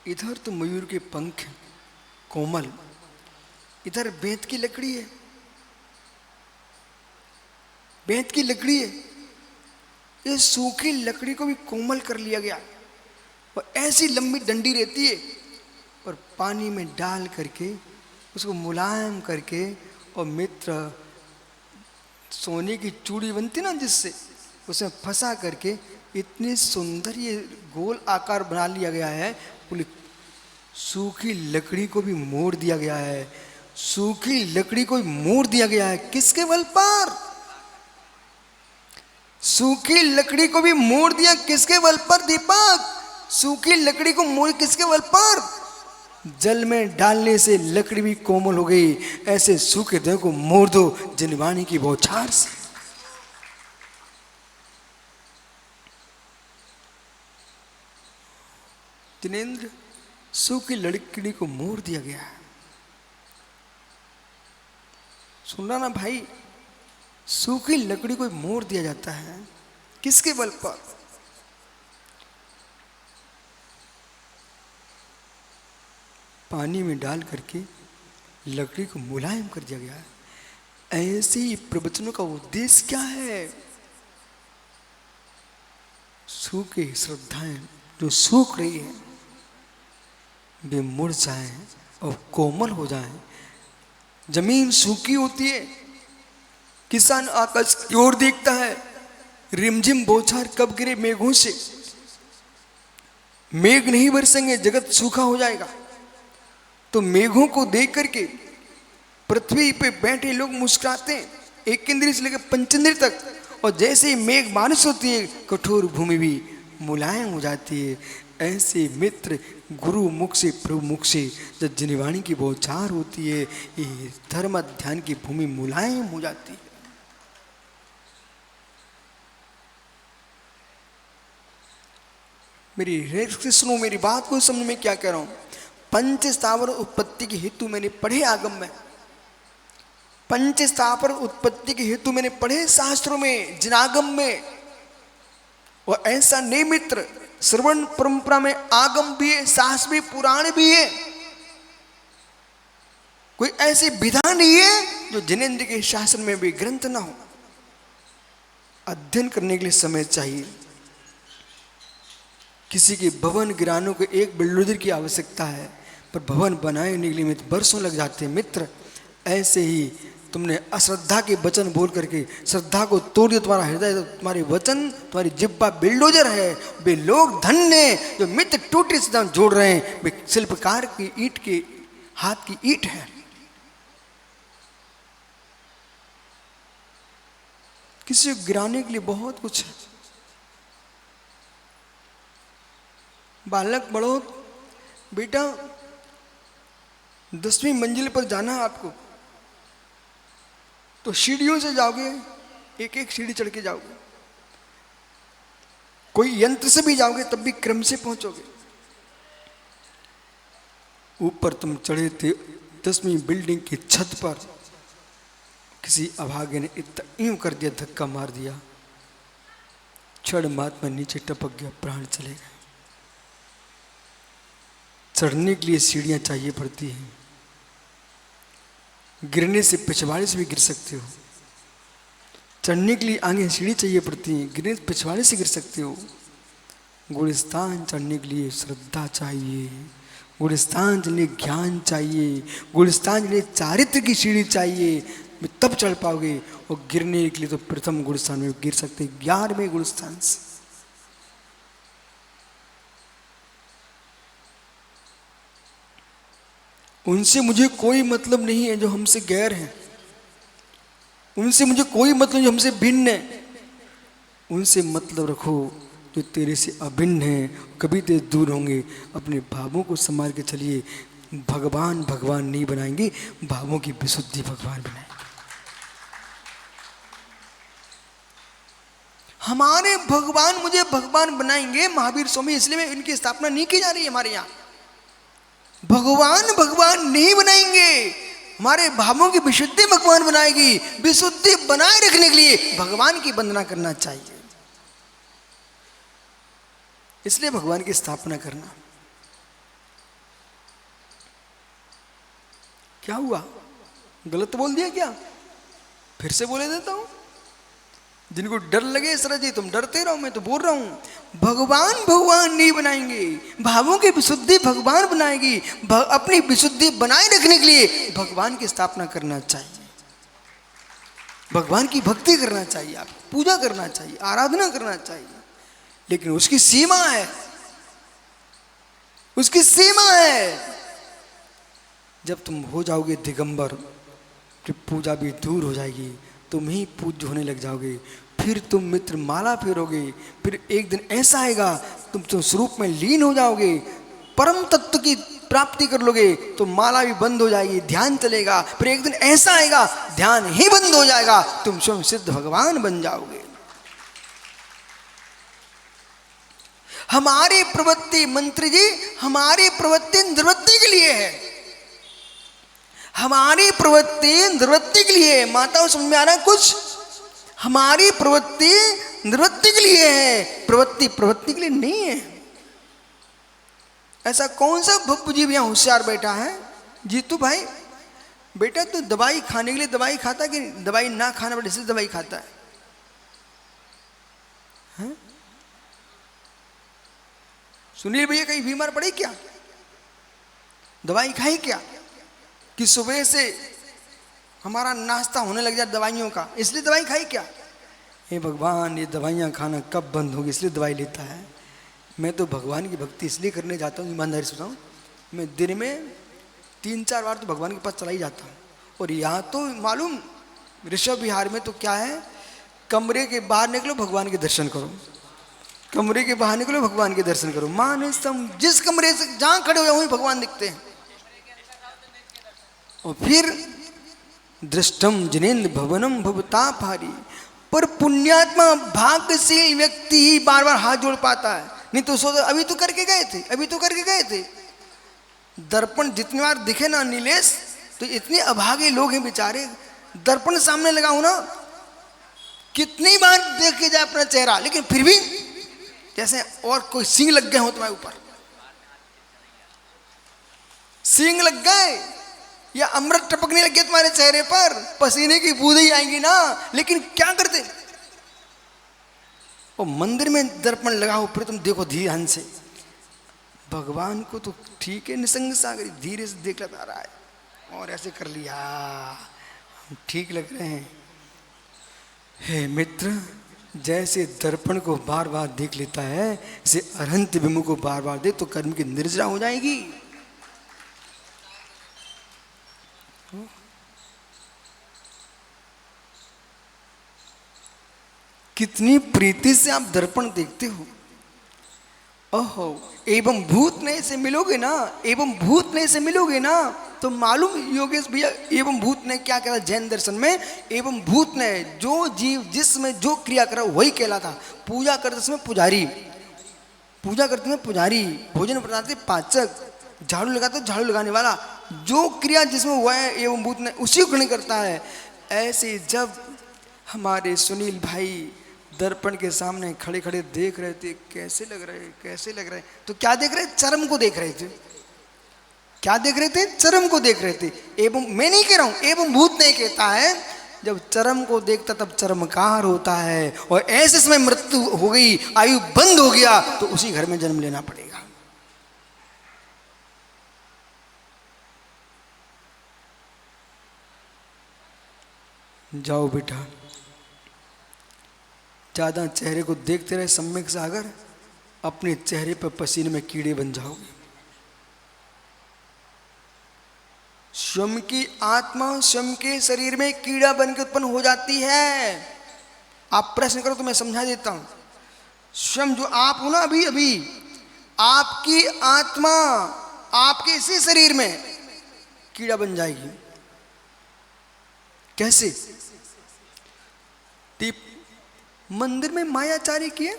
इधर तो मयूर के पंख हैं, कोमल, इधर बेंत की लकड़ी है, बेंत की लकड़ी है। ये सूखी लकड़ी को भी कोमल कर लिया गया और ऐसी लंबी डंडी रहती है, और पानी में डाल करके उसको मुलायम करके, और मित्र सोने की चूड़ी बनती ना जिससे, उसमें फंसा करके इतनी सुंदर ये गोल आकार बना लिया गया है। पूरी सूखी लकड़ी को भी मोड़ दिया गया है, सूखी लकड़ी को भी मोड़ दिया गया है। किसके बल पर? सूखी लकड़ी को भी मोड़ दिया किसके बल पर दीपक? सूखी लकड़ी को मोड़ किसके बल पर? जल में डालने से लकड़ी भी कोमल हो गई, ऐसे सूखे देह को मोड़ दो जनवाणी की बौछार से। जिनेंद्र, सूखी लकड़ी को मोड़ दिया गया है। सुन रहा ना भाई, सूखी लकड़ी को मोड़ दिया जाता है, किसके बल पर? पानी में डाल करके लकड़ी को मुलायम कर दिया गया है। ऐसे ही प्रवचनों का उद्देश्य क्या है? सूखी श्रद्धाएं जो सूख रही है वे मुड़ जाएं और कोमल हो जाएं। जमीन सूखी होती है, किसान आकाश की ओर देखता है, रिमझिम बौछार कब गिरे मेघों से, मेघ नहीं बरसेंगे जगत सूखा हो जाएगा। तो मेघों को देख करके पृथ्वी पे बैठे लोग मुस्कुराते हैं, एक इंद्रिय से लेकर पंचेंद्रिय तक, और जैसे ही मेघ बारिश होती है कठोर भूमि भी मुलायम हो जाती है। ऐसे मित्र गुरु मुख से, प्रभु मुख से जब जनवाणी की बौछार होती है, ये धर्म ध्यान की भूमि मुलायम हो जाती है। मेरी हृदय सुनो, मेरी बात को समझ में क्या कह रहा हूं। पंच स्थावर उत्पत्ति के हेतु मैंने पढ़े आगम में, पंच स्थावर उत्पत्ति के हेतु मैंने पढ़े शास्त्रों में, जिनागम में। और ऐसा नहीं मित्र, श्रवण परंपरा में आगम भी है, शास्त्र भी, पुराण भी है। कोई ऐसी विधा नहीं है जो जिनेंद्र के शासन में भी ग्रंथ ना हो। अध्ययन करने के लिए समय चाहिए। किसी के भवन गिराने को एक बिल्डोजर की आवश्यकता है, पर भवन बनाने के लिए वर्षों लग जाते हैं मित्र। ऐसे ही तुमने अश्रद्धा के वचन बोल करके श्रद्धा को तोड़ दिया। तुम्हारा हृदय, तुम्हारे वचन, तुम्हारी जिब्बा बिल्डोजर है। वे लोग धन्य जो मित्र टूटे सिद्धांत जोड़ रहे हैं, वे शिल्पकार की ईंट के हाथ की ईंट है। किसी को गिराने के लिए बहुत कुछ है। बालक बढ़ो बेटा, 10वीं मंजिल पर जाना है आपको, तो सीढ़ियों से जाओगे, एक एक सीढ़ी चढ़ के जाओगे। कोई यंत्र से भी जाओगे तब भी क्रम से पहुंचोगे। ऊपर तुम चढ़े थे 10वीं बिल्डिंग की छत पर किसी अभागे ने इतना यूं कर दिया, धक्का मार दिया, क्षण मात्र में नीचे टपक गया, प्राण चले गए। चढ़ने के लिए सीढ़ियां चाहिए पड़ती हैं, गिरने से पिछवाड़े से भी गिर सकते हो। चढ़ने के लिए आगे सीढ़ी चाहिए पड़ती है, गिरने से पिछवाड़े से गिर सकते हो। गुलिस्तान चढ़ने के लिए श्रद्धा चाहिए, गुलिस्तान चढ़ने ज्ञान चाहिए, गुलिस्तान चढ़ने चारित्र की सीढ़ी चाहिए, तब चढ़ पाओगे। और गिरने के लिए तो प्रथम गुलिस्तान में गिर सकते, 11वें गुलिस्तान से। उनसे मुझे कोई मतलब नहीं है जो हमसे गैर हैं, उनसे मुझे कोई मतलब जो हमसे भिन्न है। उनसे मतलब रखो जो तेरे से अभिन्न है, कभी तेरे दूर होंगे। अपने भावों को संभाल के चलिए। भगवान भगवान नहीं बनाएंगे, भावों की विशुद्धि भगवान बनाएंगे। हमारे भगवान मुझे भगवान बनाएंगे महावीर स्वामी, इसलिए मैं इनकी स्थापना नहीं की जा रही है हमारे यहाँ। भगवान भगवान नहीं बनाएंगे, हमारे भावों की विशुद्धि भगवान बनाएगी। विशुद्धि बनाए रखने के लिए भगवान की वंदना करना चाहिए, इसलिए भगवान की स्थापना करना। क्या हुआ, गलत बोल दिया क्या? फिर से बोले देता हूं। जिनको डर लगे सर जी तुम डरते रहो, मैं तो बोल रहा हूं भगवान भगवान नहीं बनाएंगे, भावों की विशुद्धि भगवान बनाएगी। अपनी विशुद्धि बनाए रखने के लिए भगवान की स्थापना करना चाहिए, भगवान की भक्ति करना चाहिए, आप पूजा करना चाहिए, आराधना करना चाहिए। लेकिन उसकी सीमा है, उसकी सीमा है। जब तुम हो जाओगे दिगंबर, फिर पूजा भी दूर हो जाएगी, तुम ही पूज्य होने लग जाओगे। फिर तुम मित्र माला फेरोगे, फिर एक दिन ऐसा आएगा तुम तो स्वरूप में लीन हो जाओगे, परम तत्व की प्राप्ति कर लोगे, तो माला भी बंद हो जाएगी, ध्यान चलेगा। फिर एक दिन ऐसा आएगा ध्यान ही बंद हो जाएगा, तुम स्वयं सिद्ध भगवान बन जाओगे। हमारी प्रवृत्ति मंत्री जी, हमारी प्रवृत्ति निवृत्ति के लिए है, हमारी प्रवृत्ति निवृत्ति के लिए है। माताओं समझ में आ रहा है कुछ? हमारी प्रवृत्ति निवृत्ति के लिए है, प्रवृत्ति के लिए नहीं है। ऐसा कौन सा भक्त जीव यहाँ होशियार बैठा है? जीतू भाई बेटा तू दवाई खाने के लिए दवाई खाता कि दवाई ना खाना पड़े इसलिए दवाई खाता है? सुनील भैया कहीं बीमार पड़े क्या? दवाई खाई क्या? कि सुबह से हमारा नाश्ता होने लग जाए दवाइयों का, इसलिए दवाई खाई क्या? हे भगवान ये दवाइयाँ खाना कब बंद होगी, इसलिए दवाई लेता है। मैं तो भगवान की भक्ति इसलिए करने जाता हूँ, ईमानदारी से बताऊँ, मैं दिन में 3-4 बार तो भगवान के पास चला ही जाता हूँ। और यहाँ तो मालूम ऋषभ विहार में तो क्या है, कमरे के बाहर निकलो भगवान के दर्शन करो, कमरे के बाहर निकलो भगवान के दर्शन करो। मान जिस कमरे से जहाँ खड़े हो वहीं भगवान दिखते हैं। और फिर दृष्टम जिनेन्द्र भवनम भवतापहारी, पर पुण्यात्मा भाग्यशील व्यक्ति ही बार बार हाथ जोड़ पाता है। नहीं तो सोचो अभी तो करके गए थे, अभी तो करके गए थे। दर्पण जितनी बार दिखे ना नीलेश, तो इतने अभागे लोग हैं बेचारे, दर्पण सामने लगाओ ना, कितनी बार देख के जाए अपना चेहरा, लेकिन फिर भी जैसे और कोई सींग लग गए हो तुम्हारे ऊपर, सींग लग गए या अमृत टपकने लग गया तुम्हारे चेहरे पर, पसीने की बूंदें ही आएंगी ना, लेकिन क्या करते? और मंदिर में दर्पण लगाओ, फिर तुम देखो ध्यान से भगवान को, तो ठीक है निसंग सागर धीरे से देख लेता रहा है और ऐसे कर लिया, हम ठीक लग रहे हैं। हे मित्र, जैसे दर्पण को बार बार देख लेता है, जैसे अरहंत विमुख को बार बार देख तो कर्म की निर्जरा हो जाएगी। कितनी प्रीति से आप दर्पण देखते हो। ओहो, एवं भूत नए से मिलोगे ना, एवं भूत नए से मिलोगे ना, तो मालूम योगेश भैया एवं भूत ने क्या कहता जैन दर्शन में? एवं भूत ने जो जीव जिसमें जो क्रिया करा वही कहलाता। पूजा करते समय पुजारी, पूजा करते समय पुजारी, भोजन बनाते पाचक, झाड़ू लगाते झाड़ू लगाने वाला, जो क्रिया जिसमें हुआ है एवं भूत ने उसी को ग्रहण करता है। ऐसे जब हमारे सुनील भाई दर्पण के सामने खड़े खड़े देख रहे थे कैसे लग रहे कैसे लग रहे, तो क्या देख रहे? चरम को देख रहे थे। क्या देख रहे थे? चरम को देख रहे थे। एवं मैं नहीं कह रहा हूं, एवं भूत नहीं कहता है, जब चरम को देखता तब चरमकार होता है, और ऐसे समय मृत्यु हो गई, आयु बंद हो गया, तो उसी घर में जन्म लेना पड़ेगा। जाओ बेटा, ज्यादा चेहरे को देखते रहे सम्यक सागर, अपने चेहरे पर पसीने में कीड़े बन जाओगे। स्वयं की आत्मा स्वयं के शरीर में कीड़ा बनकर उत्पन्न हो जाती है। आप प्रश्न करो तो मैं समझा देता हूं। स्वयं जो आप हो ना, अभी अभी आपकी आत्मा आपके इसी शरीर में कीड़ा बन जाएगी। कैसे? मंदिर में मायाचारी किए,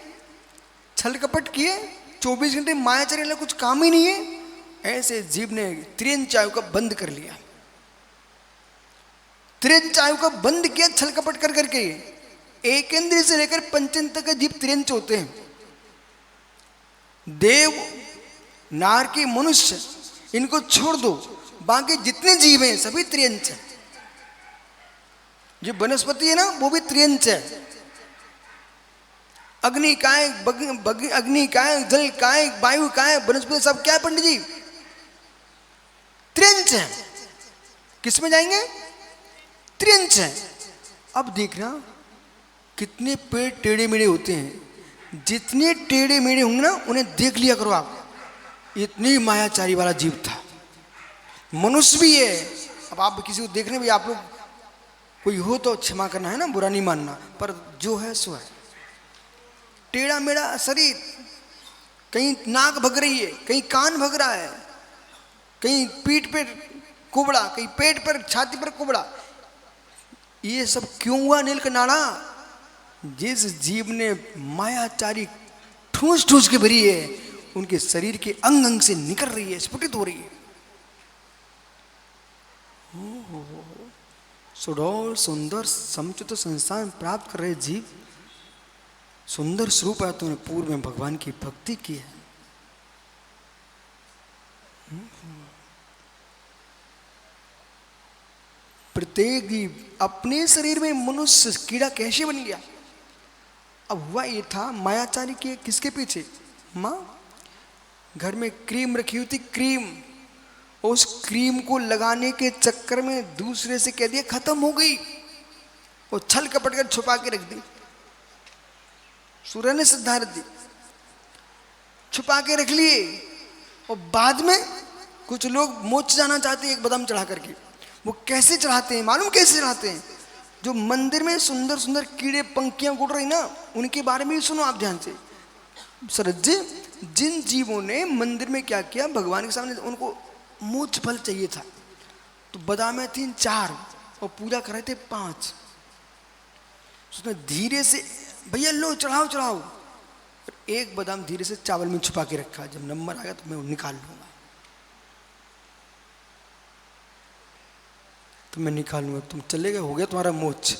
छल कपट किए, 24 घंटे मायाचारी वाला कुछ काम ही नहीं है, ऐसे जीव ने त्रियंच आयु का बंद कर लिया। त्रियंच आयु का बंद किया छल कपट कर करके। एक इंद्रिय से लेकर पंचेंद्र तक के जीव त्रियंच होते हैं। देव नार के मनुष्य इनको छोड़ दो, बाकी जितने जीव हैं सभी त्रियंच है। जो वनस्पति है ना वो भी त्रियंच है। अग्नि काय, अग्नि काय, जल काय, वायु काय, वनस्पति सब क्या है पंडित जी? त्रियंच है। किस में जाएंगे? त्रियंच है। अब देखना कितने पेड़ टेढ़े मेढ़े होते हैं, जितने टेढ़े मेढ़े होंगे ना उन्हें देख लिया करो आप। इतनी मायाचारी वाला जीव था। मनुष्य भी है। अब आप किसी को देखने भी, आप लोग कोई हो तो क्षमा करना है ना, बुरा नहीं मानना, पर जो है सो है। टेढ़ा मेढ़ा शरीर, कहीं नाक भग रही है, कहीं कान भग रहा है, कहीं पीठ पे कुबड़ा, कहीं पेट पर छाती पर कुबड़ा। ये सब क्यों हुआ नीलकंठाना? जिस जीव ने मायाचारी ठूस ठूस के भरी है, उनके शरीर के अंग अंग से निकल रही है, स्फुटित हो रही है। सुडौल सुंदर समुचित संस्थान प्राप्त कर रहे जीव, सुंदर स्वरूप है, तुमने पूर्व में भगवान की भक्ति की है। प्रत्येक जीव अपने शरीर में मनुष्य कीड़ा कैसे बन गया? अब हुआ ये था मायाचारी के किसके पीछे? माँ घर में क्रीम रखी हुई थी, क्रीम, उस क्रीम को लगाने के चक्कर में दूसरे से कह दिया खत्म हो गई, वो छल कपट कर छुपा के रख दी। सूर्य ने सिद्धार्थ दी, छुपा के रख लिए। और बाद में कुछ लोग मोच जाना चाहते हैं एक बादाम चढ़ा करके। वो कैसे चढ़ाते हैं मालूम? कैसे चढ़ाते हैं? जो मंदिर में सुंदर सुंदर कीड़े पंखियां उड़ रही ना, उनके बारे में भी सुनो आप ध्यान से। शरद जी, जिन जीवों ने मंदिर में क्या किया, भगवान के सामने उनको मोच फल चाहिए था, तो बादामें थी 4 और पूजा कर रहे थे 5। उसने धीरे से भैया लो चढ़ाओ चढ़ाओ, एक बादाम धीरे से चावल में छुपा के रखा, जब नंबर आएगा तो मैं निकाल लूंगा, तो मैं निकाल लूंगा, तुम चले गए, हो गया तुम्हारा मोच।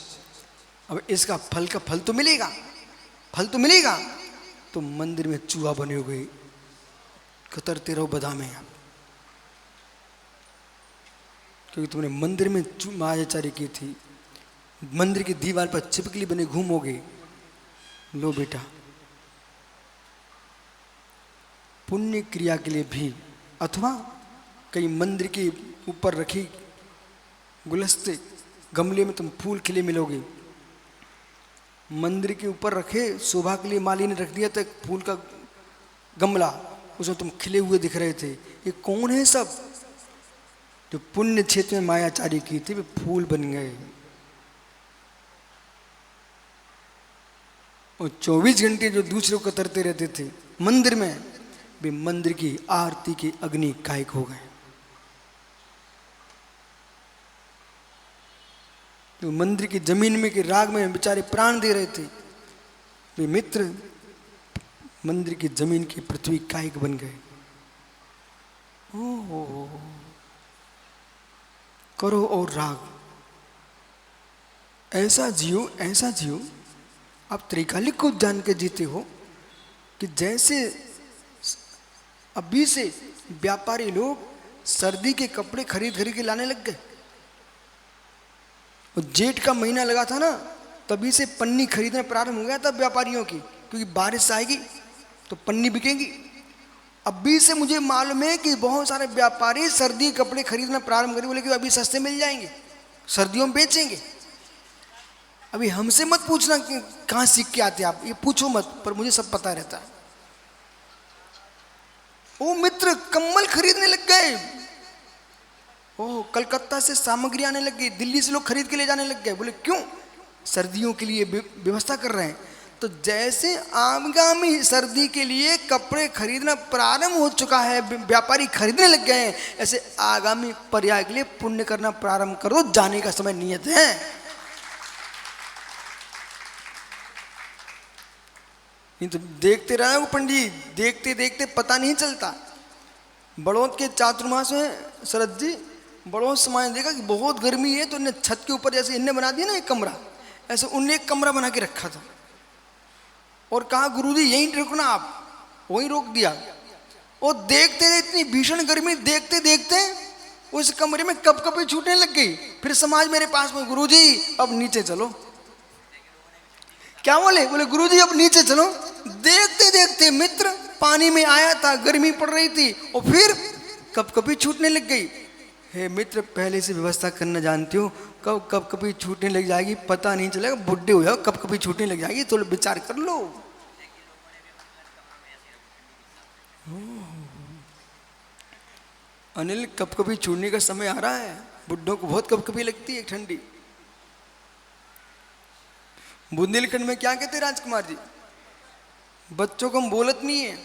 अब इसका फल का फल तो मिलेगा, फल तो मिलेगा। तो मंदिर में चूहा बने हो गए, कतरते रहो बादामें आप, क्योंकि तुमने मंदिर में मायाचारी की थी। मंदिर की दीवार पर छिपकली बने घूमोगे। लो बेटा, पुण्य क्रिया के लिए भी, अथवा कहीं मंदिर के ऊपर रखी गुलस्ते गमले में तुम फूल खिले मिलोगे। मंदिर के ऊपर रखे शोभा के लिए माली ने रख दिया था एक फूल का गमला, उसमें तुम खिले हुए दिख रहे थे। ये कौन है सब? जो पुण्य क्षेत्र में मायाचारी की थी, वे फूल बन गए। और 24 घंटे जो दूसरे को कतरते रहते थे मंदिर में, वे मंदिर की आरती के अग्नि कायक हो गए। जो मंदिर की जमीन में के राग में बेचारे प्राण दे रहे थे, वे मित्र मंदिर की जमीन की पृथ्वी कायक बन गए। करो और राग, ऐसा जियो ऐसा जियो। आप त्रिकालिक को जान के जीते हो कि जैसे अभी से व्यापारी लोग सर्दी के कपड़े खरीद खरीद के लाने लग गए। और जेठ का महीना लगा था ना, तभी से पन्नी खरीदना प्रारंभ हो गया था व्यापारियों की, क्योंकि बारिश आएगी तो पन्नी बिकेगी। अभी से मुझे मालूम है कि बहुत सारे व्यापारी सर्दी कपड़े खरीदना प्रारंभ करेंगे, बोले कि अभी सस्ते मिल जाएंगे, सर्दियों में बेचेंगे। अभी हमसे मत पूछना कि कहाँ सीख के आते आप, ये पूछो मत, पर मुझे सब पता रहता है। वो मित्र कम्बल खरीदने लग गए। ओह, कलकत्ता से सामग्री आने लग गई, दिल्ली से लोग खरीद के ले जाने लग गए। बोले क्यों? सर्दियों के लिए व्यवस्था कर रहे हैं। तो जैसे आगामी सर्दी के लिए कपड़े खरीदना प्रारंभ हो चुका है, व्यापारी खरीदने लग गए हैं, ऐसे आगामी पर्याय के लिए पुण्य करना प्रारंभ करो, जाने का समय नियत है। नहीं तो देखते रहे वो पंडित, देखते देखते पता नहीं चलता। बड़ौत के चातुर्मास में शरद जी बड़ौत समाज देखा कि बहुत गर्मी है, तो इन्हें छत के ऊपर जैसे इनने बना दिया ना एक कमरा, ऐसे उनने एक कमरा बना के रखा था और कहा गुरुजी यहीं रुकना आप, वहीं रोक दिया। और देखते इतनी भीषण गर्मी, देखते देखते उस कमरे में कपकपी छूटने लग गई। फिर समाज मेरे पास में, गुरुजी अब नीचे चलो। क्या बोले? बोले गुरुजी अब नीचे चलो। देखते देखते मित्र पानी में आया था, गर्मी पड़ रही थी और फिर कपकपी छूटने लग गई। हे मित्र, पहले से व्यवस्था करना जानते हो, कब कपकपी छूटने लग जाएगी पता नहीं चलेगा, बुढ़े हो जाओ कपकपी छूटने लग जाएगी, थोड़ा विचार कर लो। अनिल, कपकपी छूटने का समय आ रहा है, बुढ़ों को बहुत कपकपी लगती है ठंडी। बुंदेलखंड में क्या कहते हैं राजकुमार जी, बच्चों को हम बोलत नहीं है,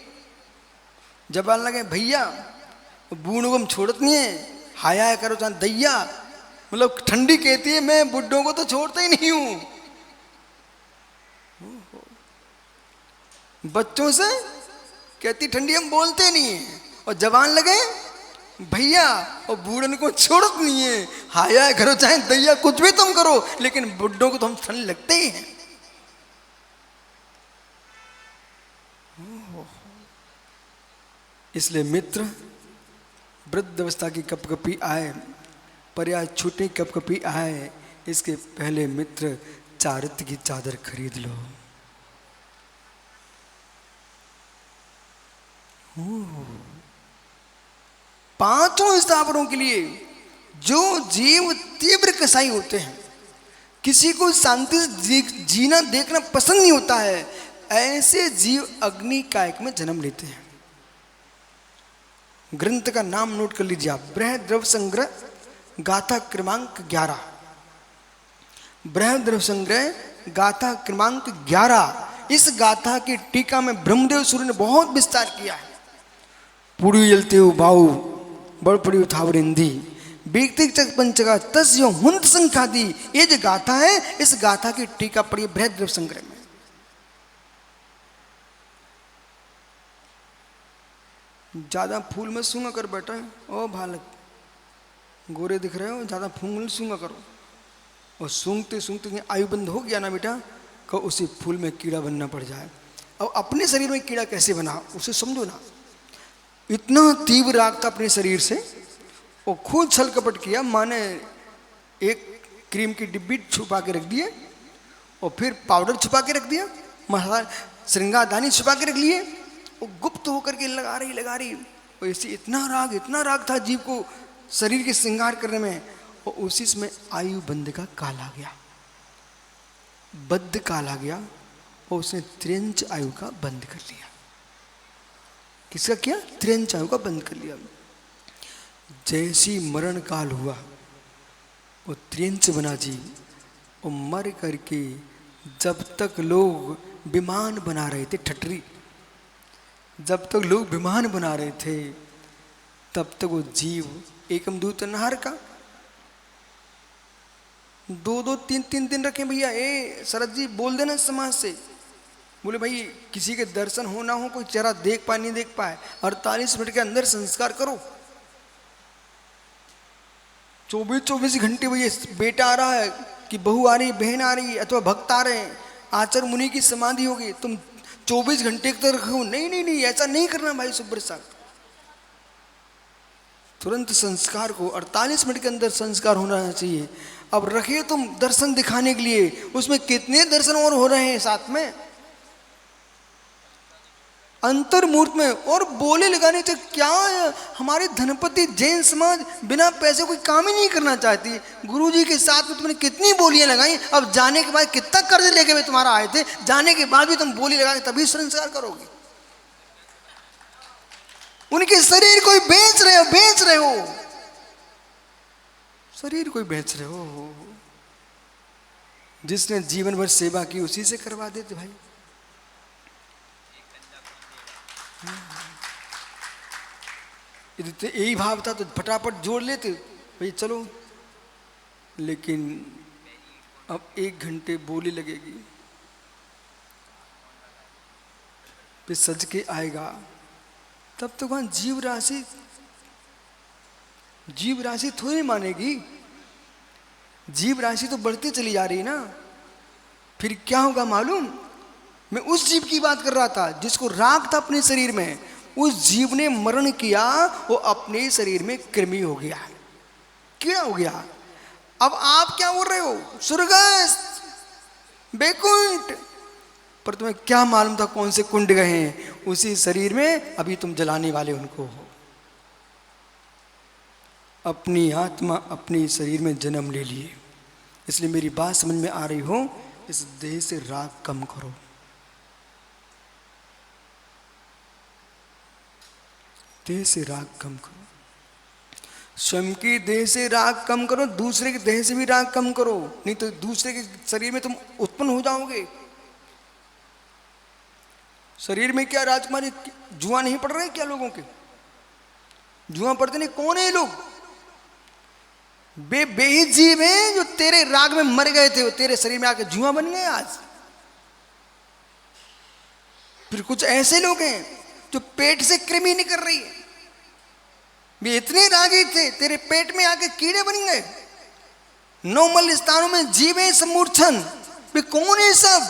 जबान लगे भैया, बूढ़ों को हम छोड़त नहीं है, हाया करो चाहे दैया। मतलब ठंडी कहती है, मैं बुढ़ों को तो छोड़ता ही नहीं हूं। बच्चों से कहती ठंडी हम बोलते नहीं है, और जबान लगे भैया, और बूढ़न को छोड़त नहीं है, हाया करो चाहे दैया, कुछ भी तुम करो, लेकिन बुढ़ों को तो हम ठंड लगते ही हैं। इसलिए मित्र, वृद्ध अवस्था की कपकपी आए, पर्याय छूटे कपकपी आए, इसके पहले मित्र चारित्र की चादर खरीद लो। पांचों स्थावरों के लिए जो जीव तीव्र कसाई होते हैं, किसी को शांति से जीना देखना पसंद नहीं होता है, ऐसे जीव अग्नि कायक में जन्म लेते हैं। ग्रंथ का नाम नोट कर लीजिए आप, बृहद द्रव्य संग्रह गाथा क्रमांक 11। बृहद द्रव्य संग्रह गाथा क्रमांक 11। इस गाथा की टीका में ब्रह्मदेव सूर्य ने बहुत विस्तार किया है। पुड़ी जलते हो बाऊ बड़ पड़ी उठावरिंदी बीकतिक चक पंचका तस्यो हुंत संख्या दी। ये जो गाथा है, इस गाथा की टीका पड़ी बृहद द्रव्य संग्रह में। ज्यादा फूल में सूंगा कर बैठा है, ओ बालक, गोरे दिख रहे हो, ज्यादा फूल में सूंगा करो। और सूंघते सूंघते आयु बंद हो गया ना बेटा, को उसी फूल में कीड़ा बनना पड़ जाए। अब अपने शरीर में कीड़ा कैसे बना उसे समझो ना। इतना तीव्र राग था अपने शरीर से, वो खुद छल कपट किया। माने एक क्रीम की डिब्बी छुपा के रख दिए, और फिर पाउडर छुपा के रख दिया, मसाला श्रृंगारदानी छुपा के रख लिए, वो गुप्त होकर के लगा रही। और ऐसे इतना राग था जीव को शरीर के श्रृंगार करने में। और उसी में आयु बंद का काल आ गया, बद्ध काल आ गया, और उसने त्रिंच आयु का बंद कर लिया। किसका किया? त्रिंच आयु का बंद कर लिया। जैसी मरण काल हुआ, वो त्रिंच बना जीव, और मर करके जब तक लोग विमान बना रहे थे, ठटरी, जब तक लोग विमान बना रहे थे, तब तक वो जीव एकम दूत नहर का 2-2, 3-3 दिन रखे भैया। ए शरद जी बोल देना समाज से, बोले भाई किसी के दर्शन हो ना हो, कोई चेहरा देख पाए नहीं देख पाए, 48 मिनट के अंदर संस्कार करो। 24 घंटे वो ये बेटा आ रहा है कि बहू आ रही, बहन आ रही, अथवा भक्त आ रहे हैं, आचार्य मुनि की समाधि होगी, तुम 24 घंटे तक रखो। नहीं नहीं नहीं, ऐसा नहीं करना भाई सुब्रसाद। तुरंत संस्कार को 48 मिनट के अंदर संस्कार होना चाहिए। अब रखे तुम दर्शन दिखाने के लिए, उसमें कितने दर्शन और हो रहे हैं साथ में अंतर्मूर्त में, और बोले लगाने से क्या है? हमारे धनपति जैन समाज बिना पैसे कोई काम ही नहीं करना चाहती। गुरुजी के साथ में तुमने कितनी बोलियां लगाई, अब जाने के बाद कितना कर्ज लेके वे तुम्हारा आए थे, जाने के बाद भी तुम बोली लगाए तभी संस्कार करोगे। उनके शरीर को बेच रहे हो, बेच रहे हो, शरीर को बेच रहे हो। जिसने जीवन भर सेवा की उसी से करवा देते भाई। यही भाव था तो फटाफट जोड़ लेते भाई चलो, लेकिन अब 1 घंटे बोली लगेगी, फिर सज के आएगा, तब तो वहां जीव राशि थोड़ी मानेगी। जीव राशि तो बढ़ती चली जा रही ना। फिर क्या होगा मालूम? मैं उस जीव की बात कर रहा था जिसको राग था अपने शरीर में। उस जीव ने मरण किया, वो अपने शरीर में कृमि हो गया, कीड़ा हो गया। अब आप क्या बोल रहे हो? स्वर्गस्थ, बैकुंठ। पर तुम्हें क्या मालूम था कौन से कुंड गए हैं? उसी शरीर में अभी तुम जलाने वाले उनको हो। अपनी आत्मा अपने शरीर में जन्म ले लिए। इसलिए मेरी बात समझ में आ रही हो, इस देह से राग कम करो। देह से राग कम करो, स्वयं की देह से राग कम करो, दूसरे की देह से भी राग कम करो, नहीं तो दूसरे के शरीर में तुम उत्पन्न हो जाओगे। शरीर में क्या राजकुमारी जुआ नहीं पड़ रहे क्या लोगों के? जुआ पड़ते नहीं। कौन है ये लोग? बेहित जीव हैं जो तेरे राग में मर गए थे, वो तेरे शरीर में आके जुआ बन गए आज। फिर कुछ ऐसे लोग हैं जो पेट से कृमि निकल रही है, वे इतने रागी थे तेरे पेट में आके कीड़े बन गए। 9 मल स्थानों में जीवे समूर्छन। वे कौन है सब?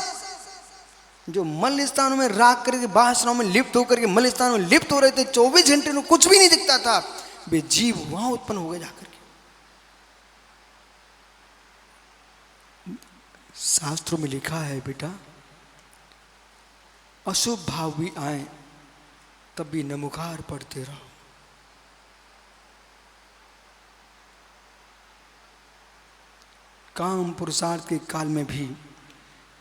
जो मल स्थानों में राग करके वासनाओं में लिप्त होकर के मल स्थानों में लिप्त हो रहे थे, 24 घंटे में कुछ भी नहीं दिखता था, वे जीव वहां उत्पन्न हो गए जाकर के। शास्त्रों में लिखा है बेटा, अशुभ भाव भी आए तब भी नमोकार पढ़ते रहो। काम पुरुषार्थ के काल में भी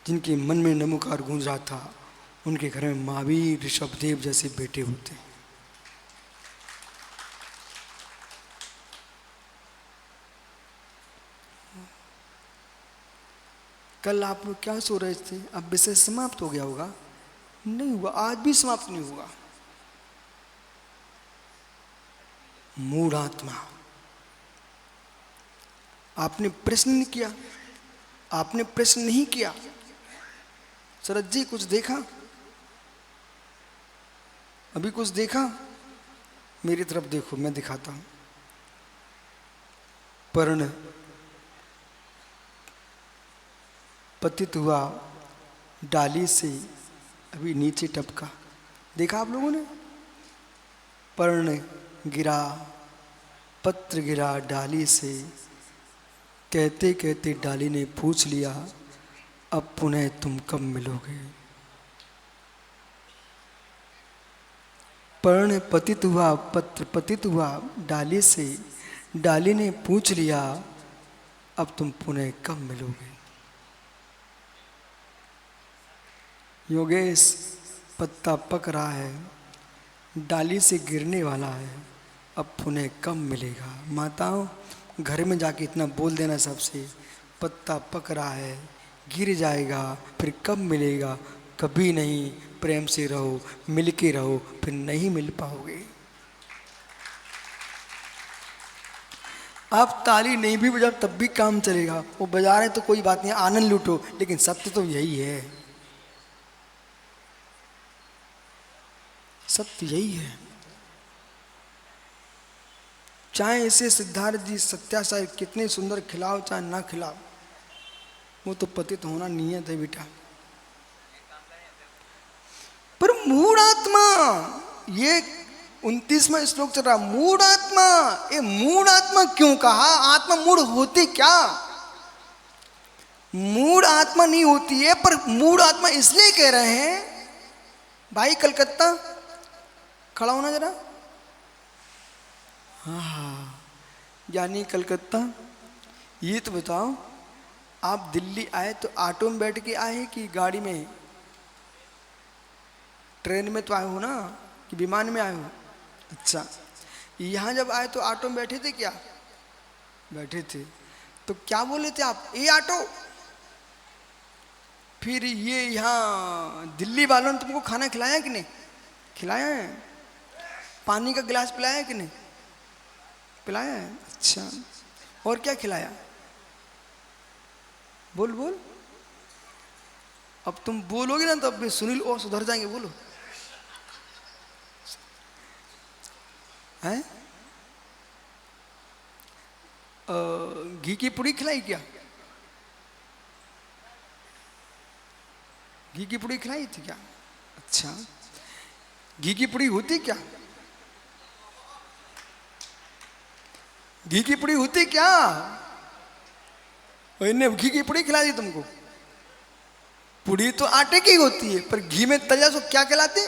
जिनके मन में नमोकार गूंज रहा था, उनके घर में महावीर ऋषभदेव जैसे बेटे होते हैं। कल आप लोग क्या सो रहे थे? अब विषय समाप्त हो गया होगा? नहीं हुआ, आज भी समाप्त नहीं हुआ। मूढ़ आत्मा, आपने प्रश्न नहीं किया, आपने प्रश्न नहीं किया। शरद जी कुछ देखा? अभी कुछ देखा? मेरी तरफ देखो, मैं दिखाता हूं। पर्ण पतित हुआ, डाली से अभी नीचे टपका। देखा आप लोगों ने? पर्ण गिरा, पत्र गिरा डाली से, कहते कहते डाली ने पूछ लिया, अब पुनः तुम कब मिलोगे? पर्ण पतित हुआ, पत्र पतित हुआ डाली से, डाली ने पूछ लिया, अब तुम पुनः कब मिलोगे? योगेश, पत्ता पक रहा है, डाली से गिरने वाला है, अब पुनः कब मिलेगा? माताओं, घर में जाके इतना बोल देना सबसे, पत्ता पक रहा है, गिर जाएगा, फिर कब मिलेगा? कभी नहीं। प्रेम से रहो, मिल के रहो, फिर नहीं मिल पाओगे। आप ताली नहीं भी बजाओ तब भी काम चलेगा। वो बजा रहे तो कोई बात नहीं, आनंद लूटो, लेकिन सत्य तो यही है, सत्य यही है। चाहे इसे सिद्धार्थ जी सत्यासाई कितने सुंदर खिलाओ चाहे ना खिलाओ, वो तो पतित होना नियत है बेटा। पर मूढ़ आत्मा, ये 29वां श्लोक चल रहा, मूढ़ आत्मा, ये मूढ़ आत्मा क्यों कहा? आत्मा मूढ़ होती क्या? मूढ़ आत्मा नहीं होती है, पर मूढ़ आत्मा इसलिए कह रहे हैं। भाई कलकत्ता खड़ा होना जरा। हाँ, यानी कलकत्ता, ये तो बताओ आप दिल्ली आए तो ऑटो में बैठ के आए कि गाड़ी में? ट्रेन में तो आए हो ना, कि विमान में आए हो? अच्छा, यहाँ जब आए तो ऑटो में बैठे थे क्या? बैठे थे। तो क्या बोले थे आप? ये ऑटो। फिर ये यहाँ दिल्ली वालों ने तुमको खाना खिलाया कि नहीं? खिलाया है। पानी का गिलास पिलाया कि नहीं? पिलाया है। अच्छा, और क्या खिलाया? बोल बोल। अब तुम बोलोगे ना तो अब सुनील और सुधर जाएंगे। बोलो। हैं? घी की पूड़ी खिलाई क्या? घी की पूड़ी खिलाई थी क्या? अच्छा, घी की पूड़ी होती क्या? घी की पूड़ी होती क्या? इन्हें घी की पूड़ी खिला दी तुमको। पूड़ी तो आटे की होती है, पर घी में तला तो क्या कहलाते?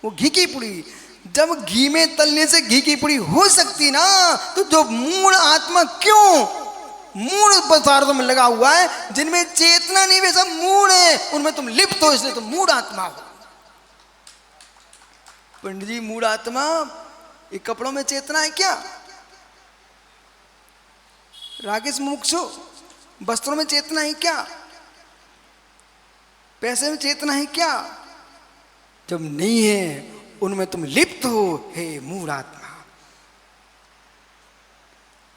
वो घी की पूड़ी। जब घी में तलने से घी की पूड़ी हो सकती ना, तो जो मूढ़ आत्मा क्यों मूढ़ पदार्थों में लगा हुआ है, जिनमें चेतना नहीं, वे सब मूढ़ है, उनमें तुम लिप्त हो, इसलिए तुम मूढ़ आत्मा हो। पंडित जी, मूढ़ आत्मा, ये कपड़ों में चेतना है क्या? राकेश मुमुक्षु, वस्त्रों में चेतना है क्या? पैसे में चेतना है क्या? जब नहीं है, उनमें तुम लिप्त हो, हे मूढ़ आत्मा।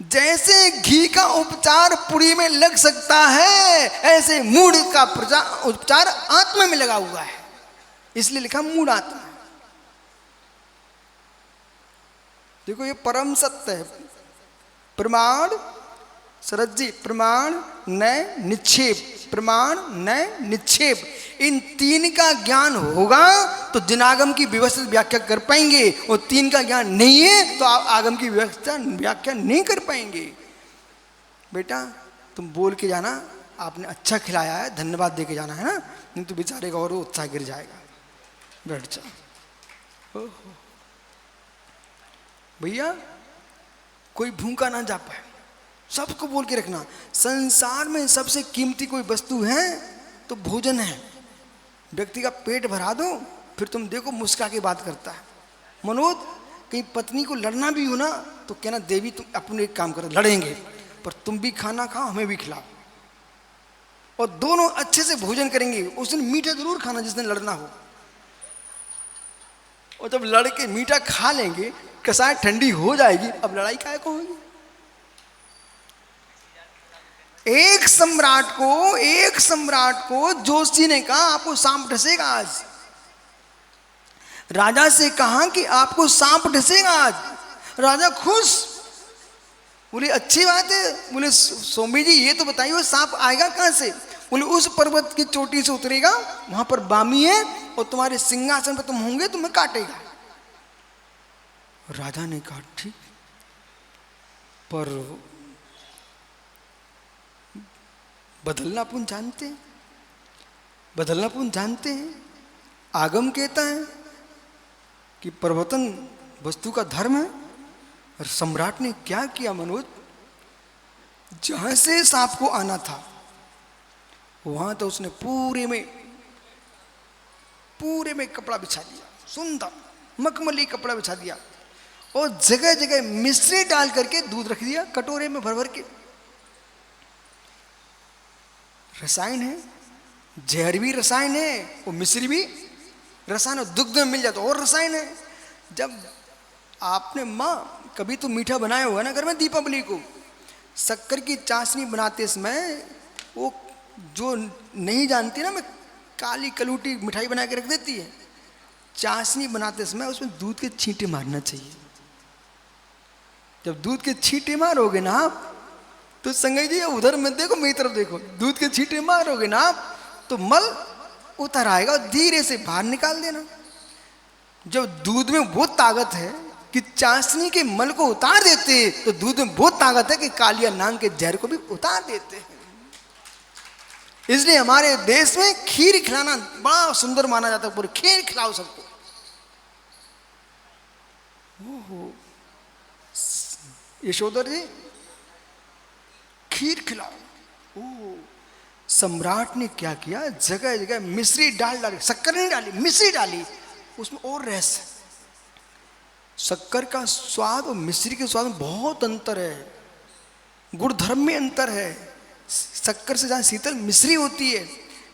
जैसे घी का उपचार पुड़ी में लग सकता है, ऐसे मूढ़ का उपचार आत्मा में लगा हुआ है, इसलिए लिखा मूढ़ आत्मा। देखो ये परम सत्य है। प्रमाण, शरद जी, प्रमाण नय निक्षेप, प्रमाण नय निक्षेप, इन तीन का ज्ञान होगा तो जिनागम की व्यवस्थित व्याख्या कर पाएंगे, और तीन का ज्ञान नहीं है तो आप आगम की व्याख्या नहीं कर पाएंगे। बेटा तुम बोल के जाना, आपने अच्छा खिलाया है, धन्यवाद दे के जाना है ना, नहीं तो बेचारे का और उत्साह गिर जाएगा। बैठ जाओ। भैया कोई भूखा ना जा पाए, सबको बोल के रखना, संसार में सबसे कीमती कोई वस्तु है तो भोजन है। व्यक्ति का पेट भरा दो, फिर तुम देखो मुस्का के बात करता है। मनोज, कहीं पत्नी को लड़ना भी हो ना तो कहना, देवी तुम अपने एक काम करो, लड़ेंगे पर तुम भी खाना खाओ, हमें भी खिलाओ, और दोनों अच्छे से भोजन करेंगे। उस दिन मीठा जरूर खाना जिस दिन लड़ना हो, और जब लड़के मीठा खा लेंगे, कसाय ठंडी हो जाएगी, अब लड़ाई काहे को होगी? एक सम्राट को जोशी ने कहा, आपको सांप डसेगा आज। राजा से कहा कि आपको सांप डसेगा आज। राजा खुश, बोले अच्छी बात है। बोले स्वामी जी ये तो बताइए वो सांप आएगा कहां से? बोले उस पर्वत की चोटी से उतरेगा, वहां पर बामी है, और तुम्हारे सिंहासन पर तुम होंगे, तुम्हें काटेगा। राजा ने कहा ठीक, पर बदलनापुन जानते हैं। आगम कहता है कि परिवर्तन वस्तु का धर्म है। और सम्राट ने क्या किया मनोज, जहां से सांप को आना था वहां तो उसने पूरे में कपड़ा बिछा दिया, सुंदर मखमली कपड़ा बिछा दिया, और जगह जगह मिश्री डाल करके दूध रख दिया कटोरे में भर भर के। रसायन है, जहर भी रसायन है, वो मिश्री भी रसायन, और दुग्ध में मिल जाता और रसायन है। जब आपने माँ कभी तो मीठा बनाया हुआ ना घर में, दीपावली को शक्कर की चाशनी बनाते समय, वो जो नहीं जानती ना, मैं काली कलूटी मिठाई बना के रख देती है। चाशनी बनाते समय उसमें दूध के छींटे मारना चाहिए। जब दूध के छींटे मारोगे ना आप, तो संगई जी उधर मत देखो, मेरी तरफ देखो, दूध के छींटे मारोगे ना आप तो मल उतर आएगा और धीरे से बाहर निकाल देना। जब दूध में वो ताकत है कि चाशनी के मल को उतार देते, तो दूध में वो ताकत है कि कालिया नांग के जहर को भी उतार देते हैं। इसलिए हमारे देश में खीर खिलाना बड़ा सुंदर माना जाता है। पूरे खीर खिलाओ सबको। ओहो, यशोधर जी खीर खिलाओ। ओह, सम्राट ने क्या किया, जगह जगह मिश्री डाली, शक्कर नहीं डाली, मिश्री डाली। उसमें और रहस्य, शक्कर का स्वाद और मिश्री के स्वाद में बहुत अंतर है, गुणधर्म में अंतर है। शक्कर से ज्यादा शीतल मिश्री होती है।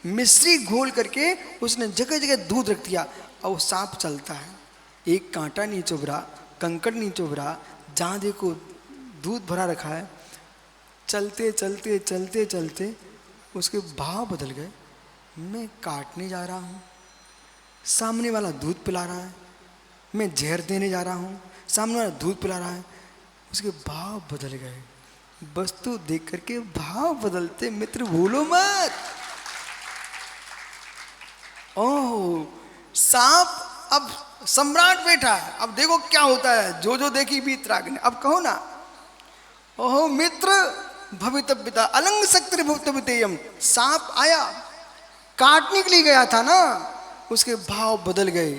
मिश्री घोल करके उसने जगह जगह दूध रख दिया और वो सांप चलता है, एक कांटा नहीं चुभ रहा, कंकड़ नहीं चुभ रहा, जहाँ देखो दूध भरा रखा है। चलते चलते चलते चलते उसके भाव बदल गए। मैं काटने जा रहा हूँ, सामने वाला दूध पिला रहा है, मैं जहर देने जा रहा हूँ, सामने वाला दूध पिला रहा है। उसके भाव बदल गए। वस्तु देख करके भाव बदलते मित्र भूलो मत। ओह, सांप अब सम्राट बैठा है, अब देखो क्या होता है। जो जो देखी बीत राग ने। अब कहो ना, ओहो मित्र भवितव्यता अलंग शक्ति भवितव्यतेयम। सांप आया, काटने के लिए गया था ना, उसके भाव बदल गए।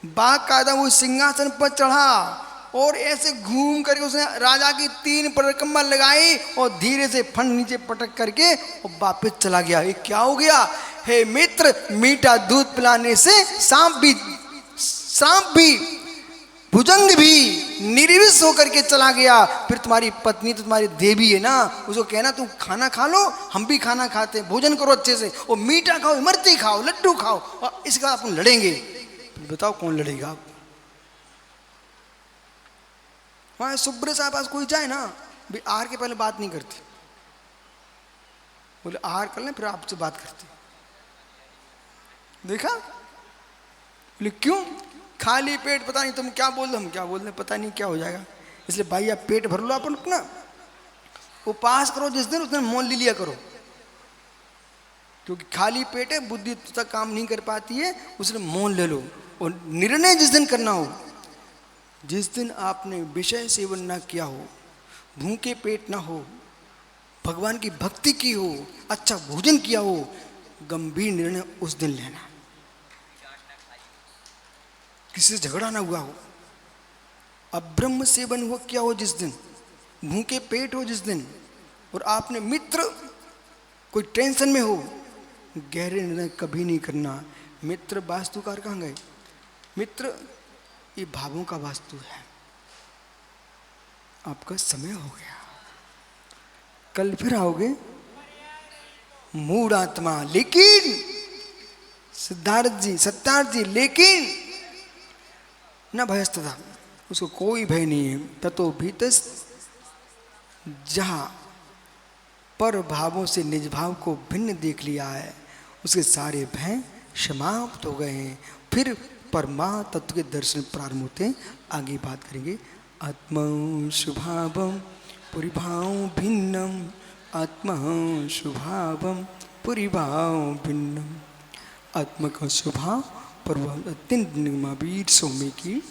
बाघ कायदा वो सिंहासन पर चढ़ा और ऐसे घूम करके उसने राजा की 3 परिक्रमा लगाई और धीरे से फंड नीचे पटक करके और वापस चला गया। ये क्या हो गया? हे मित्र, मीठा दूध पिलाने से सांप भी भुजंग भी निर्विष होकर के चला गया। फिर तुम्हारी पत्नी तो तुम्हारी देवी है ना, उसको कहना तुम खाना खा लो, हम भी खाना खाते हैं, भोजन करो अच्छे से, और मीठा खाओ, इमरती खाओ, लड्डू खाओ, और इसके बाद अपन लड़ेंगे। बताओ कौन लड़ेगा? वहां सुब्र साहब पास कोई जाए ना, भी आहार के पहले बात नहीं करते, बोले आहार कर लें फिर आपसे बात करते। देखा? बोले क्यों? खाली पेट पता नहीं तुम क्या बोल रहे, हम क्या बोल रहे, पता नहीं क्या हो जाएगा। इसलिए भाई आप पेट भर लो, अपन अपना उपास करो, जिस दिन उस दिन मौन ले लिया करो, क्योंकि खाली पेट है, बुद्धि तक काम नहीं कर पाती है, उसने मौन ले लो। और निर्णय जिस दिन करना हो, जिस दिन आपने विषय सेवन ना किया हो, भूखे पेट ना हो, भगवान की भक्ति की हो, अच्छा भोजन किया हो, गंभीर निर्णय उस दिन लेना। किसी से झगड़ा ना हुआ हो, अब्रह्म सेवन हुआ क्या हो जिस दिन, भूखे पेट हो जिस दिन, और आपने मित्र कोई टेंशन में हो, गहरे निर्णय कभी नहीं करना। मित्र वास्तुकार कहाँ गए? मित्र ये भावों का वास्तु है। आपका समय हो गया, कल फिर आओगे मूढ़ आत्मा। लेकिन सिद्धार्थ जी, सत्यार्थ जी, लेकिन न भयस्तथा, उसको कोई भय नहीं है। ततो भीतस, जहां पर भावों से निज भाव को भिन्न देख लिया है, उसके सारे भय समाप्त हो गए हैं। फिर परमा तत्व के दर्शन प्रारंभ होते हैं। आगे बात करेंगे। आत्मा स्वभावम परिभाव भिन्नम, आत्मा स्वभावम परिभाव भिन्नम। आत्मा का स्वभाव पर अत्यंत निगमावीर सौम्य की